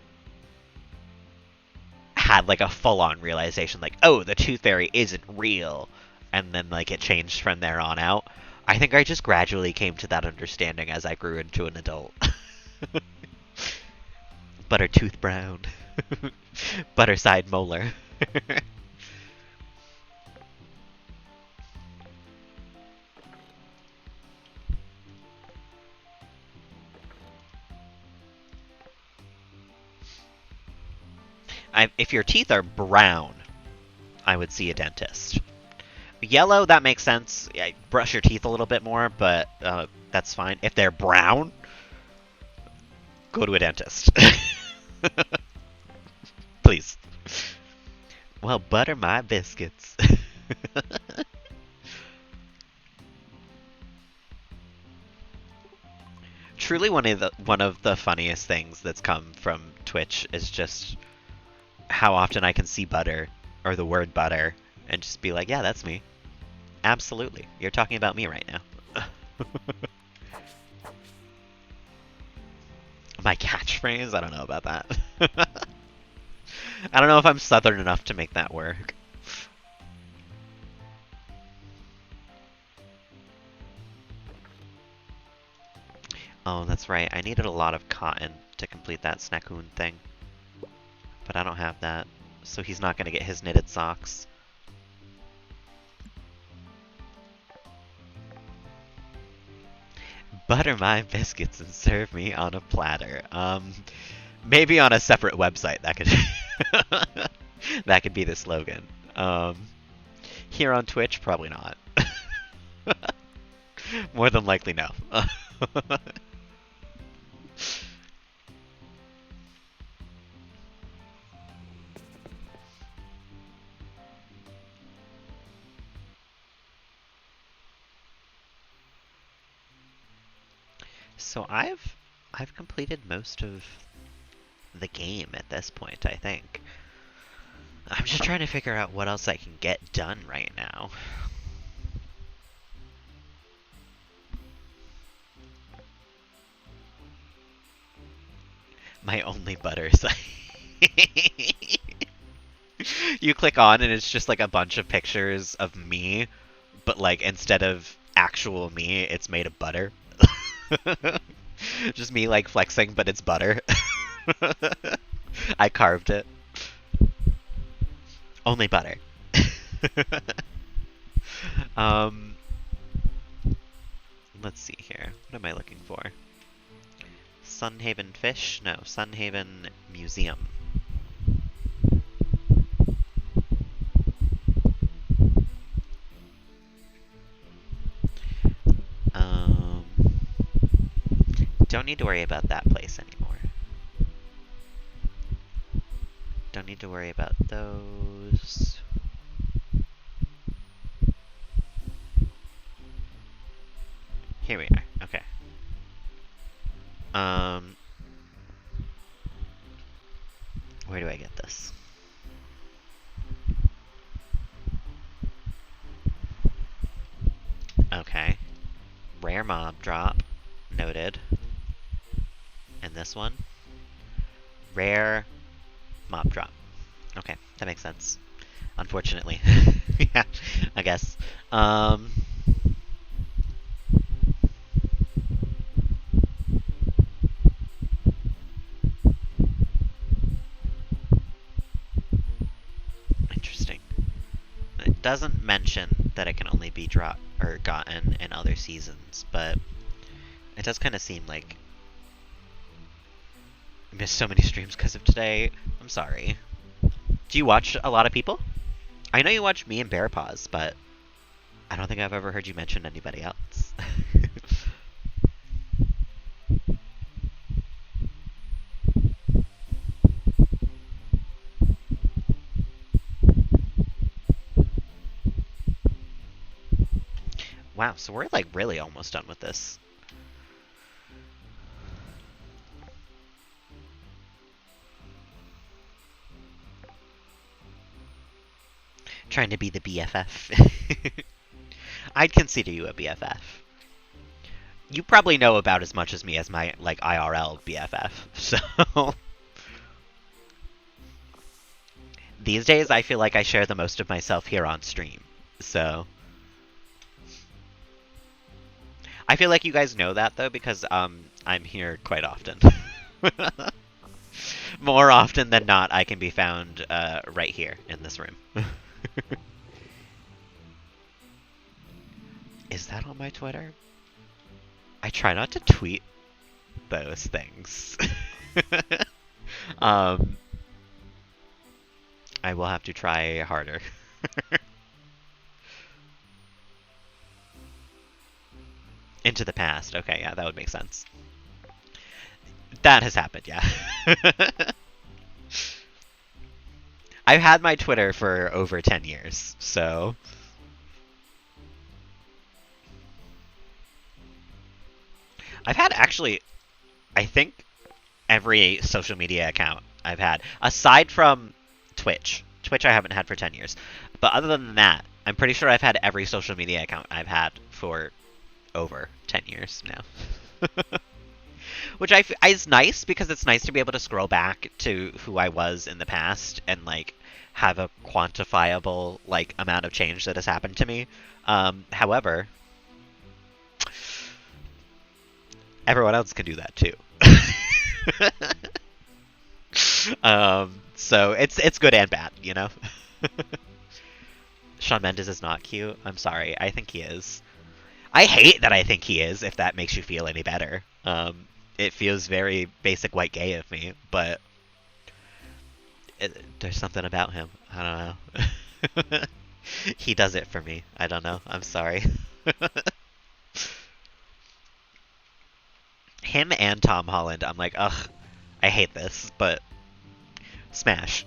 [SPEAKER 1] had, like, a full-on realization, like, oh, the Tooth Fairy isn't real. And then, like, it changed from there on out. I think I just gradually came to that understanding as I grew into an adult. Buttertooth Brown. Butterside Molar. If your teeth are brown, I would see a dentist. Yellow, that makes sense. Yeah, brush your teeth a little bit more, but that's fine. If they're brown, go to a dentist. Please. Well, butter my biscuits. Truly one of the funniest things that's come from Twitch is just how often I can see butter or the word butter and just be like, yeah, that's me. Absolutely. You're talking about me right now. My catchphrase? I don't know about that. I don't know if I'm southern enough to make that work. Oh, that's right. I needed a lot of cotton to complete that Snakoon thing. But I don't have that, so he's not going to get his knitted socks. Butter my biscuits and serve me on a platter. Maybe on a separate website that could that could be the slogan. Here on Twitch, probably not. More than likely, no. So I've completed most of the game at this point, I think. I'm just trying to figure out what else I can get done right now. My only butter site. You click on and it's just like a bunch of pictures of me, but like instead of actual me, it's made of butter. Just me like flexing, but it's butter. I carved it. Only butter. um, let's see here. What am I looking for? Sunhaven Fish? No, Sunhaven Museum. Um, don't need to worry about that place anymore. Don't need to worry about those. Here we are. Okay. Where do I get this? Okay. Rare mob drop. Noted. And this one. Rare mob drop. Okay, that makes sense. Unfortunately. Yeah, I guess. Interesting. It doesn't mention that it can only be dropped or gotten in other seasons, but it does kind of seem like I missed so many streams because of today. I'm sorry. Do you watch a lot of people? I know you watch me and Bear Paws, but I don't think I've ever heard you mention anybody else. Wow, so we're like really almost done with this. Trying to be the BFF. I'd consider you a BFF. You probably know about as much as me as my like IRL BFF. So these days I feel like I share the most of myself here on stream. So I feel like you guys know that though because I'm here quite often. More often than not, I can be found right here in this room. Is that on my Twitter? I try not to tweet those things. I will have to try harder. Into the past. Okay, yeah, that would make sense. That has happened, yeah. I've had my Twitter for over 10 years, so... I've had actually, I think, every social media account I've had, aside from Twitch. Twitch I haven't had for 10 years. But other than that, I'm pretty sure I've had every social media account I've had for over 10 years now. Which is nice because it's nice to be able to scroll back to who I was in the past and like have a quantifiable like amount of change that has happened to me. However, everyone else can do that too. So it's good and bad, you know. Shawn Mendes is not cute. I'm sorry. I think he is. I hate that I think he is. If that makes you feel any better. It feels very basic white gay of me, but there's something about him. I don't know. He does it for me. I don't know. I'm sorry. Him and Tom Holland, I'm like, ugh, I hate this, but smash.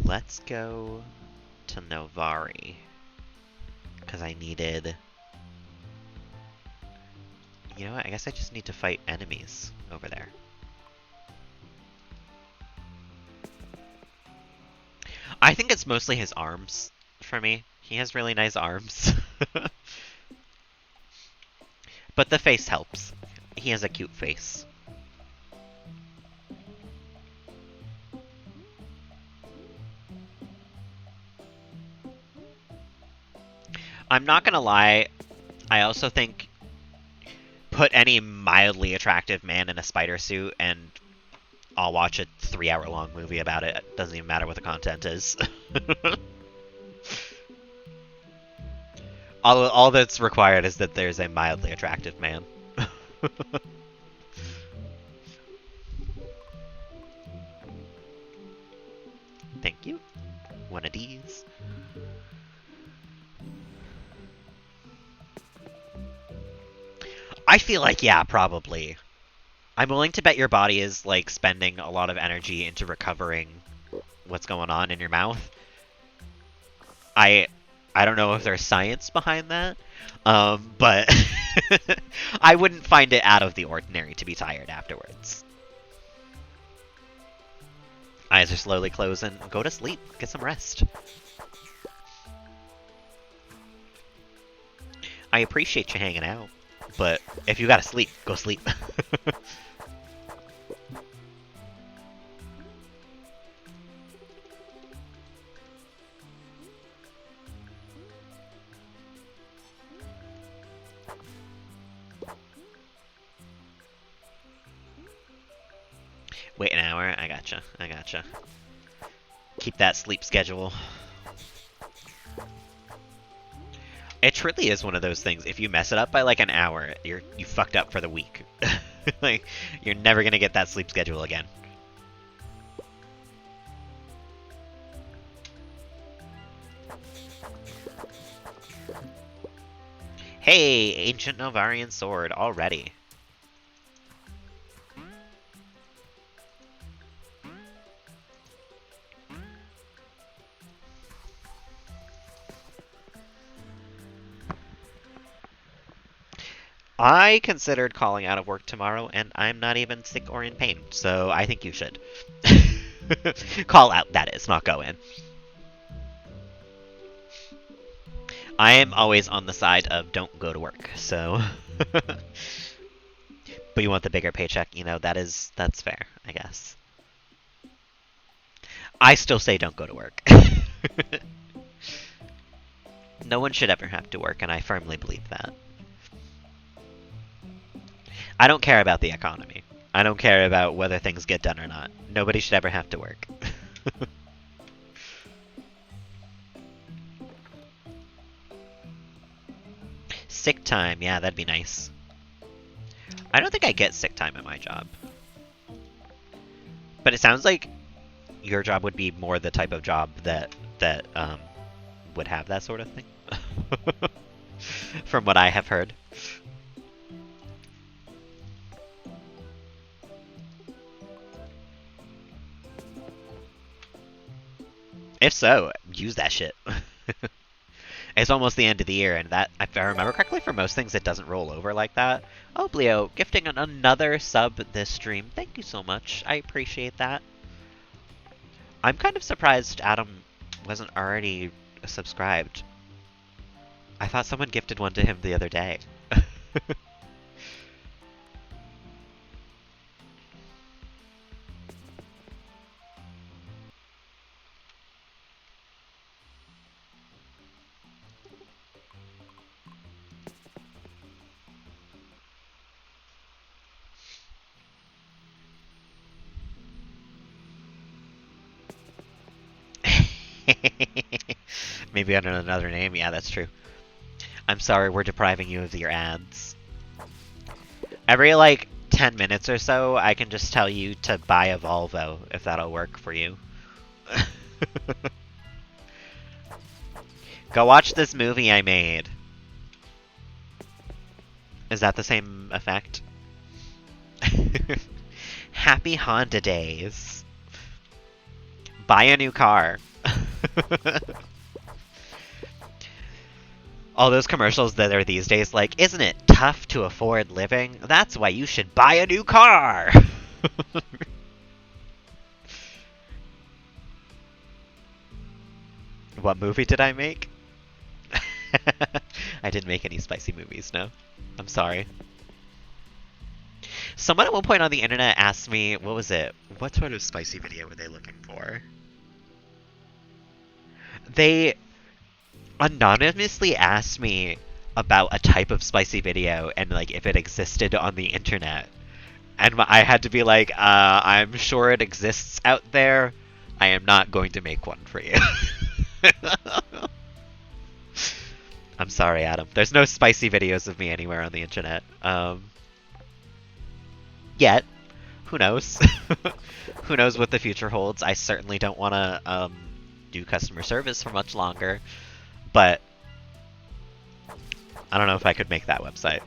[SPEAKER 1] Let's go to Novari, because I needed... You know what, I guess I just need to fight enemies over there. I think it's mostly his arms for me. He has really nice arms. But the face helps. He has a cute face. I'm not gonna lie, I also think put any mildly attractive man in a spider suit and I'll watch a 3-hour-long movie about it. It doesn't even matter what the content is. all that's required is that there's a mildly attractive man. Thank you. One of these. I feel like, yeah, probably. I'm willing to bet your body is, like, spending a lot of energy into recovering what's going on in your mouth. I don't know if there's science behind that, but I wouldn't find it out of the ordinary to be tired afterwards. Eyes are slowly closing. Go to sleep. Get some rest. I appreciate you hanging out, but if you gotta sleep, go sleep. Wait an hour. I gotcha. I gotcha. Keep that sleep schedule. It truly is one of those things. If you mess it up by like an hour, you fucked up for the week. Like, you're never gonna get that sleep schedule again. Hey, Ancient Novarian Sword already. I considered calling out of work tomorrow, and I'm not even sick or in pain, so I think you should. Call out, that is, not go in. I am always on the side of don't go to work, so... But you want the bigger paycheck, you know, that's fair, I guess. I still say don't go to work. No one should ever have to work, and I firmly believe that. I don't care about the economy. I don't care about whether things get done or not. Nobody should ever have to work. Sick time, yeah, that'd be nice. I don't think I get sick time at my job. But it sounds like your job would be more the type of job that would have that sort of thing. From what I have heard. If so, use that shit. It's almost the end of the year, and that, if I remember correctly, for most things it doesn't roll over like that. Oh, Bleo, gifting another sub this stream. Thank you so much. I appreciate that. I'm kind of surprised Adam wasn't already subscribed. I thought someone gifted one to him the other day. Maybe under another name? Yeah, that's true. I'm sorry we're depriving you of your ads. Every, like, 10 minutes or so, I can just tell you to buy a Volvo, if that'll work for you. Go watch this movie I made. Is that the same effect? Happy Honda days. Buy a new car. All those commercials that are these days like, isn't it tough to afford living? That's why you should buy a new car! What movie did I make? I didn't make any spicy movies, no. I'm sorry. Someone at one point on the internet asked me, what was it? What sort of spicy video were they looking for? They anonymously asked me about a type of spicy video and like if it existed on the internet. And I had to be like, I'm sure it exists out there. I am not going to make one for you. I'm sorry, Adam. There's no spicy videos of me anywhere on the internet. Yet. Who knows? Who knows what the future holds? I certainly don't want to do customer service for much longer. But I don't know if I could make that website.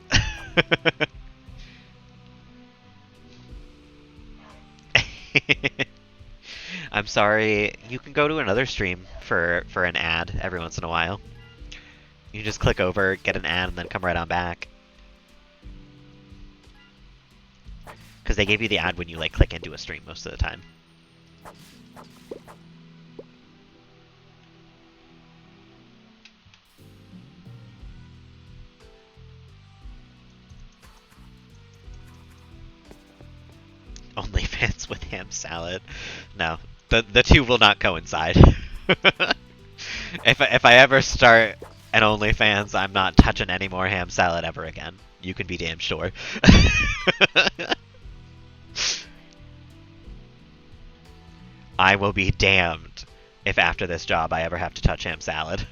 [SPEAKER 1] I'm sorry. You can go to another stream for an ad every once in a while. You just click over, get an ad, and then come right on back. Because they gave you the ad when you like click into a stream most of the time. OnlyFans with ham salad. No, the two will not coincide. If I ever start an OnlyFans, I'm not touching any more ham salad ever again. You can be damn sure. I will be damned if after this job I ever have to touch ham salad.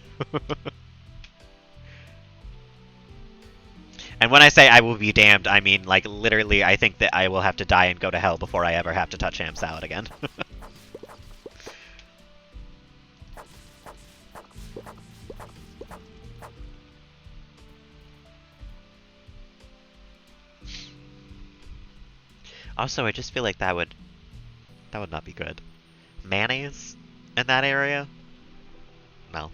[SPEAKER 1] And when I say I will be damned, I mean, like, literally, I think that I will have to die and go to hell before I ever have to touch ham salad again. Also, I just feel like that would not be good. Mayonnaise in that area? No.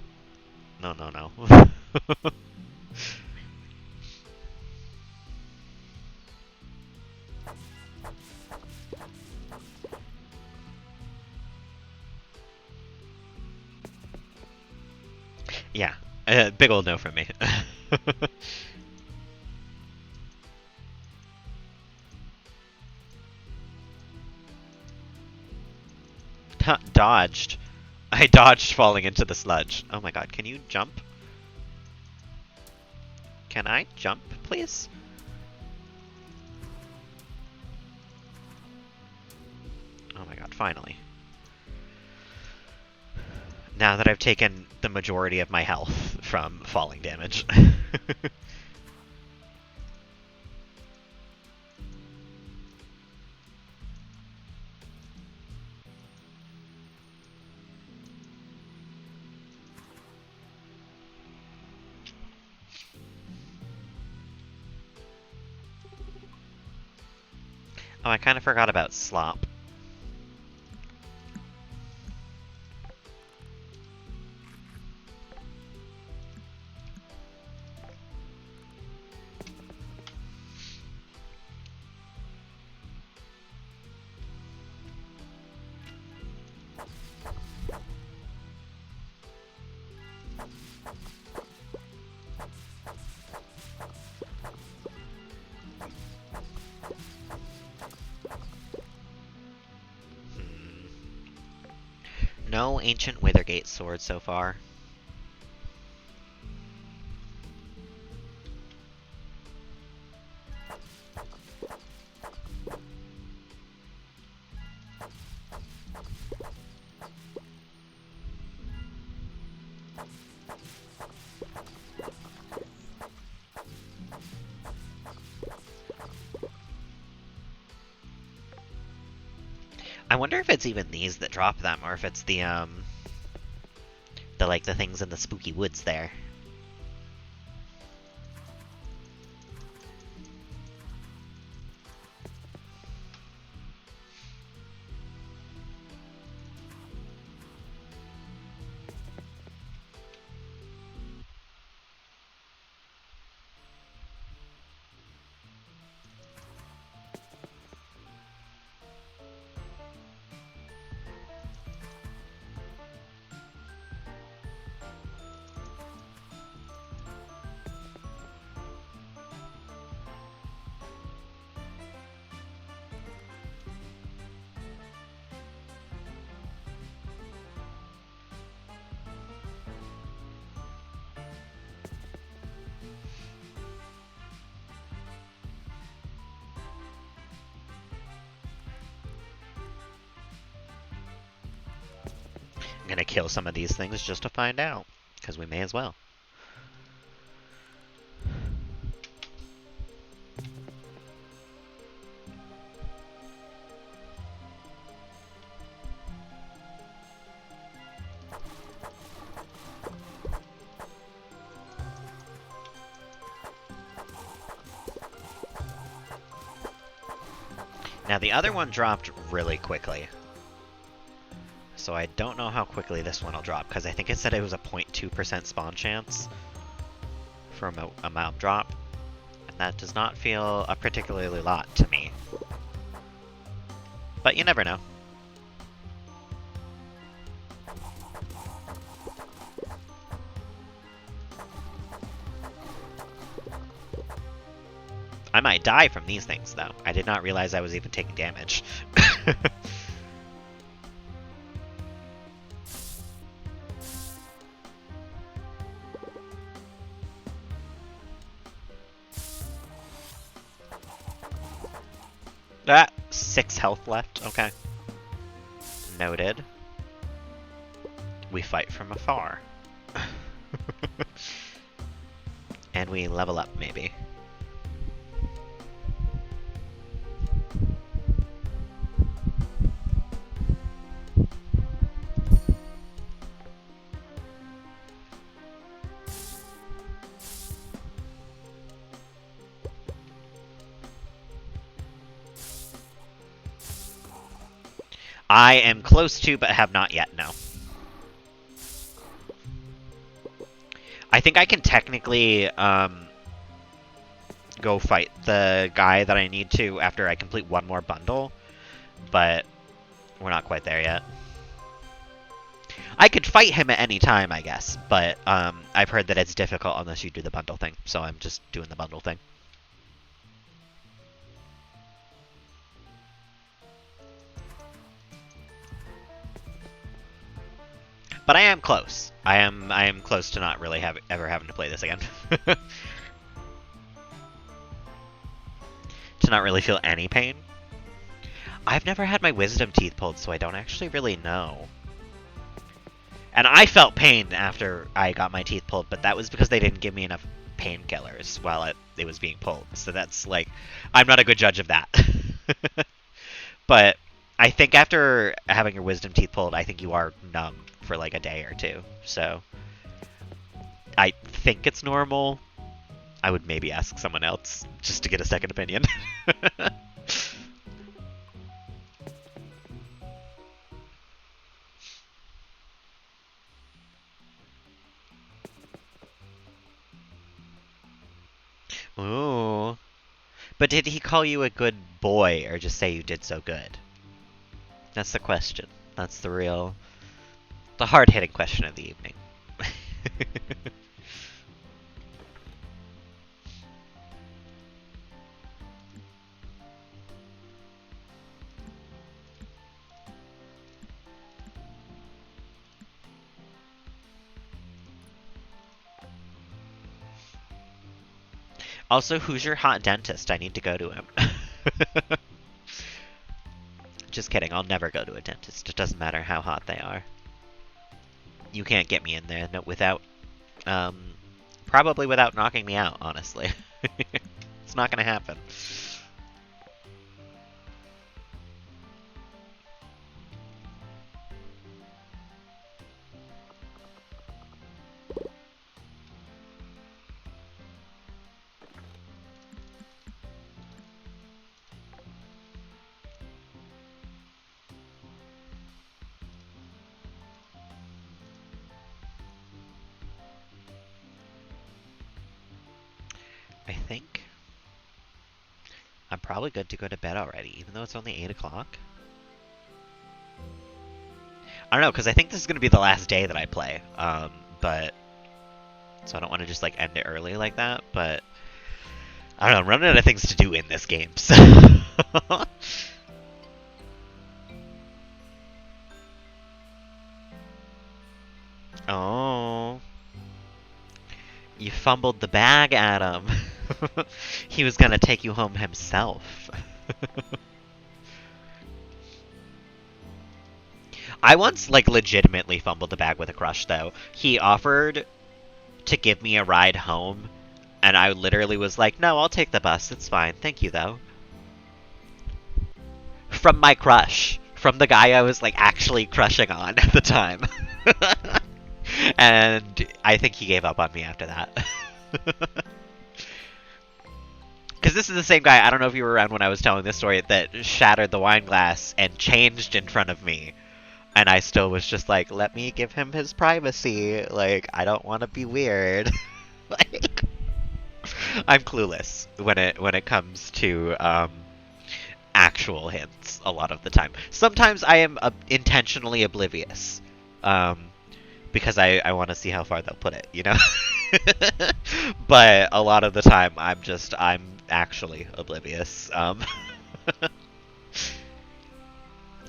[SPEAKER 1] No, no, no. Yeah, big old no from me. Dodged. I dodged falling into the sludge. Oh my god, can you jump? Can I jump, please? Oh my god, finally. Now that I've taken the majority of my health from falling damage. Oh, I kind of forgot about slop. No ancient Withergate sword so far. I wonder if it's even these that drop them, or if it's the like the things in the spooky woods there. gonna kill some of these things just to find out, because we may as well. Now, the other one dropped really quickly. So I don't know how quickly this one will drop, because I think it said it was a 0.2% spawn chance for a mob drop. And that does not feel a particularly lot to me. But you never know. I might die from these things, though. I did not realize I was even taking damage. Ah, 6 health left. Okay. Noted. We fight from afar. And we level up, maybe. I am close to, but have not yet, no. I think I can technically go fight the guy that I need to after I complete one more bundle, but we're not quite there yet. I could fight him at any time, I guess, but I've heard that it's difficult unless you do the bundle thing, so I'm just doing the bundle thing. But I am close. I am close to not really ever having to play this again. To not really feel any pain. I've never had my wisdom teeth pulled, so I don't actually really know. And I felt pain after I got my teeth pulled, but that was because they didn't give me enough painkillers while it was being pulled. So that's like, I'm not a good judge of that. But I think after having your wisdom teeth pulled, I think you are numb for like a day or two. So I think it's normal. I would maybe ask someone else just to get a second opinion. Ooh. But did he call you a good boy or just say you did so good? That's the question. That's the hard-hitting question of the evening. Also, who's your hot dentist? I need to go to him. Just kidding, I'll never go to a dentist. It doesn't matter how hot they are. You can't get me in there without, probably without knocking me out, honestly. It's not gonna happen. I think I'm probably good to go to bed already, even though it's only 8 o'clock. I don't know, because I think this is going to be the last day that I play, but... So I don't want to just, like, end it early like that, but... I don't know, I'm running out of things to do in this game, so... Oh... You fumbled the bag, Adam. He was gonna take you home himself. I once, like, legitimately fumbled the bag with a crush, though. He offered to give me a ride home, and I literally was like, no, I'll take the bus. It's fine. Thank you, though. From my crush. From the guy I was, like, actually crushing on at the time. And I think he gave up on me after that. Because this is the same guy, I don't know if you were around when I was telling this story, that shattered the wine glass and changed in front of me. And I still was just like, let me give him his privacy. Like, I don't want to be weird. Like, I'm clueless when it comes to actual hints a lot of the time. Sometimes I am intentionally oblivious. Um, because I want to see how far they'll put it, you know? But a lot of the time, I'm actually oblivious.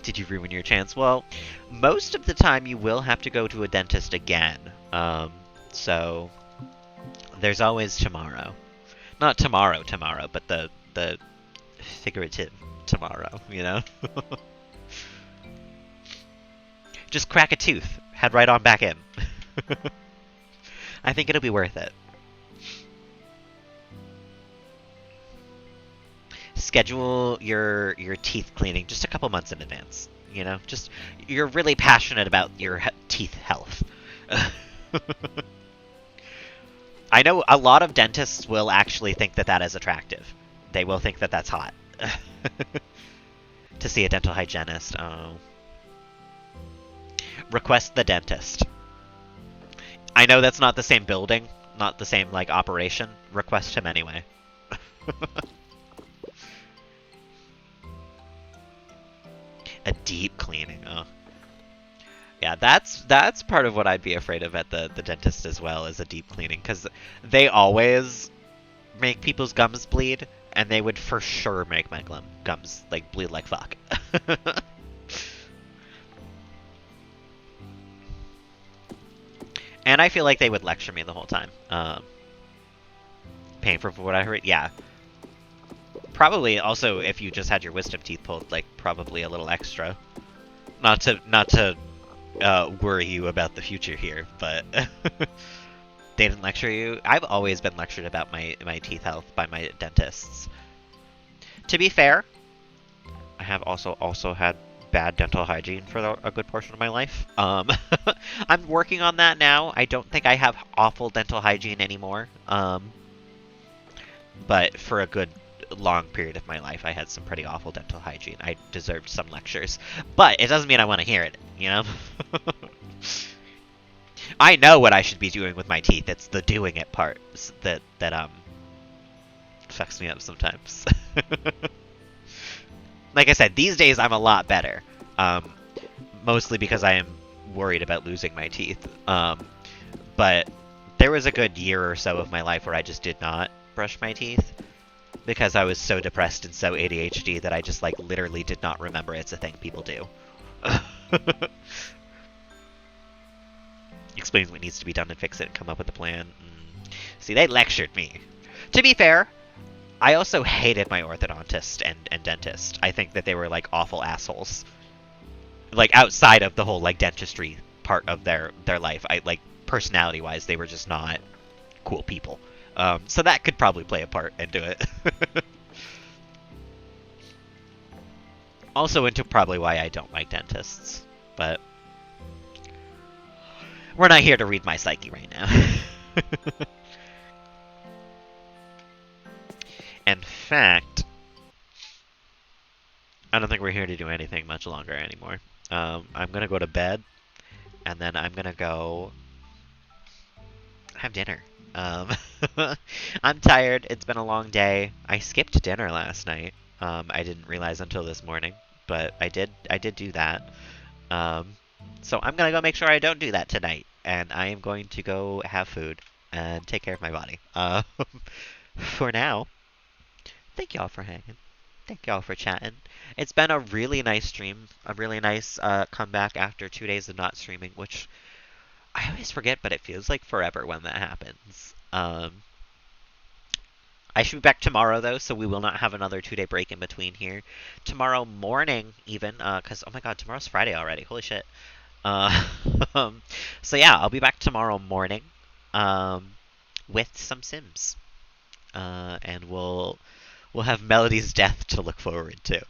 [SPEAKER 1] Did you ruin your chance? Well, most of the time you will have to go to a dentist again. So there's always tomorrow. Not tomorrow, tomorrow, but the figurative tomorrow, you know? Just crack a tooth. Head right on back in. I think it'll be worth it. Schedule your teeth cleaning just a couple months in advance. You know, just you're really passionate about your teeth health. I know a lot of dentists will actually think that that is attractive. They will think that that's hot. To see a dental hygienist. Oh. Request the dentist. I know that's not the same building, not the same, like, operation. Request him anyway. A deep cleaning, oh. Yeah, that's part of what I'd be afraid of at the dentist as well, is a deep cleaning, because they always make people's gums bleed, and they would for sure make my gums, like, bleed like fuck. And I feel like they would lecture me the whole time. Paying for what I heard, yeah. Probably also if you just had your wisdom teeth pulled, like probably a little extra. Not to worry you about the future here, but they didn't lecture you. I've always been lectured about my teeth health by my dentists. To be fair, I have also had bad dental hygiene for a good portion of my life. I'm working on that now. I don't think I have awful dental hygiene anymore. But for a good long period of my life, I had some pretty awful dental hygiene. I deserved some lectures. But it doesn't mean I want to hear it, you know? I know what I should be doing with my teeth. It's the doing it part that fucks me up sometimes. Like I said, these days I'm a lot better. Mostly because I am worried about losing my teeth. But there was a good year or so of my life where I just did not brush my teeth because I was so depressed and so ADHD that I just, like, literally did not remember it's a thing people do. Explains what needs to be done and fix it and come up with a plan. See, they lectured me. To be fair, I also hated my orthodontist and dentist. I think that they were, like, awful assholes. Like, outside of the whole, like, dentistry part of their life, like, personality-wise, they were just not cool people. So that could probably play a part into it. Also into probably why I don't like dentists. But we're not here to read my psyche right now. In fact, I don't think we're here to do anything much longer anymore. I'm gonna go to bed, and then I'm gonna go have dinner. I'm tired. It's been a long day. I skipped dinner last night. I didn't realize until this morning, but I did do that. So I'm gonna go make sure I don't do that tonight, and I am going to go have food and take care of my body. For now, thank y'all for hanging. Thank y'all for chatting. It's been a really nice stream, a really nice comeback after 2 days of not streaming, which I always forget, but it feels like forever when that happens. I I should be back tomorrow though, so we will not have another 2-day break in between here. Tomorrow morning, even, because oh my god, tomorrow's Friday already. Holy shit. Uh, um, so yeah, I'll be back tomorrow morning, um, with some Sims, and we'll have Melody's death to look forward to.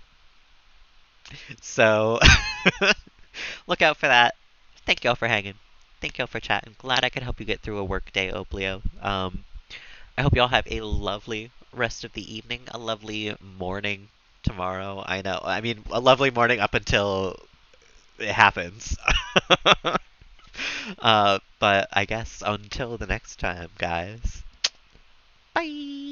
[SPEAKER 1] So look out for that. Thank y'all for hanging. Thank y'all for chatting. Glad I could help you get through a work day, Oblio. I hope y'all have a lovely rest of the evening, a lovely morning tomorrow. I know. I mean, a lovely morning up until it happens. But I guess until the next time, guys. Bye.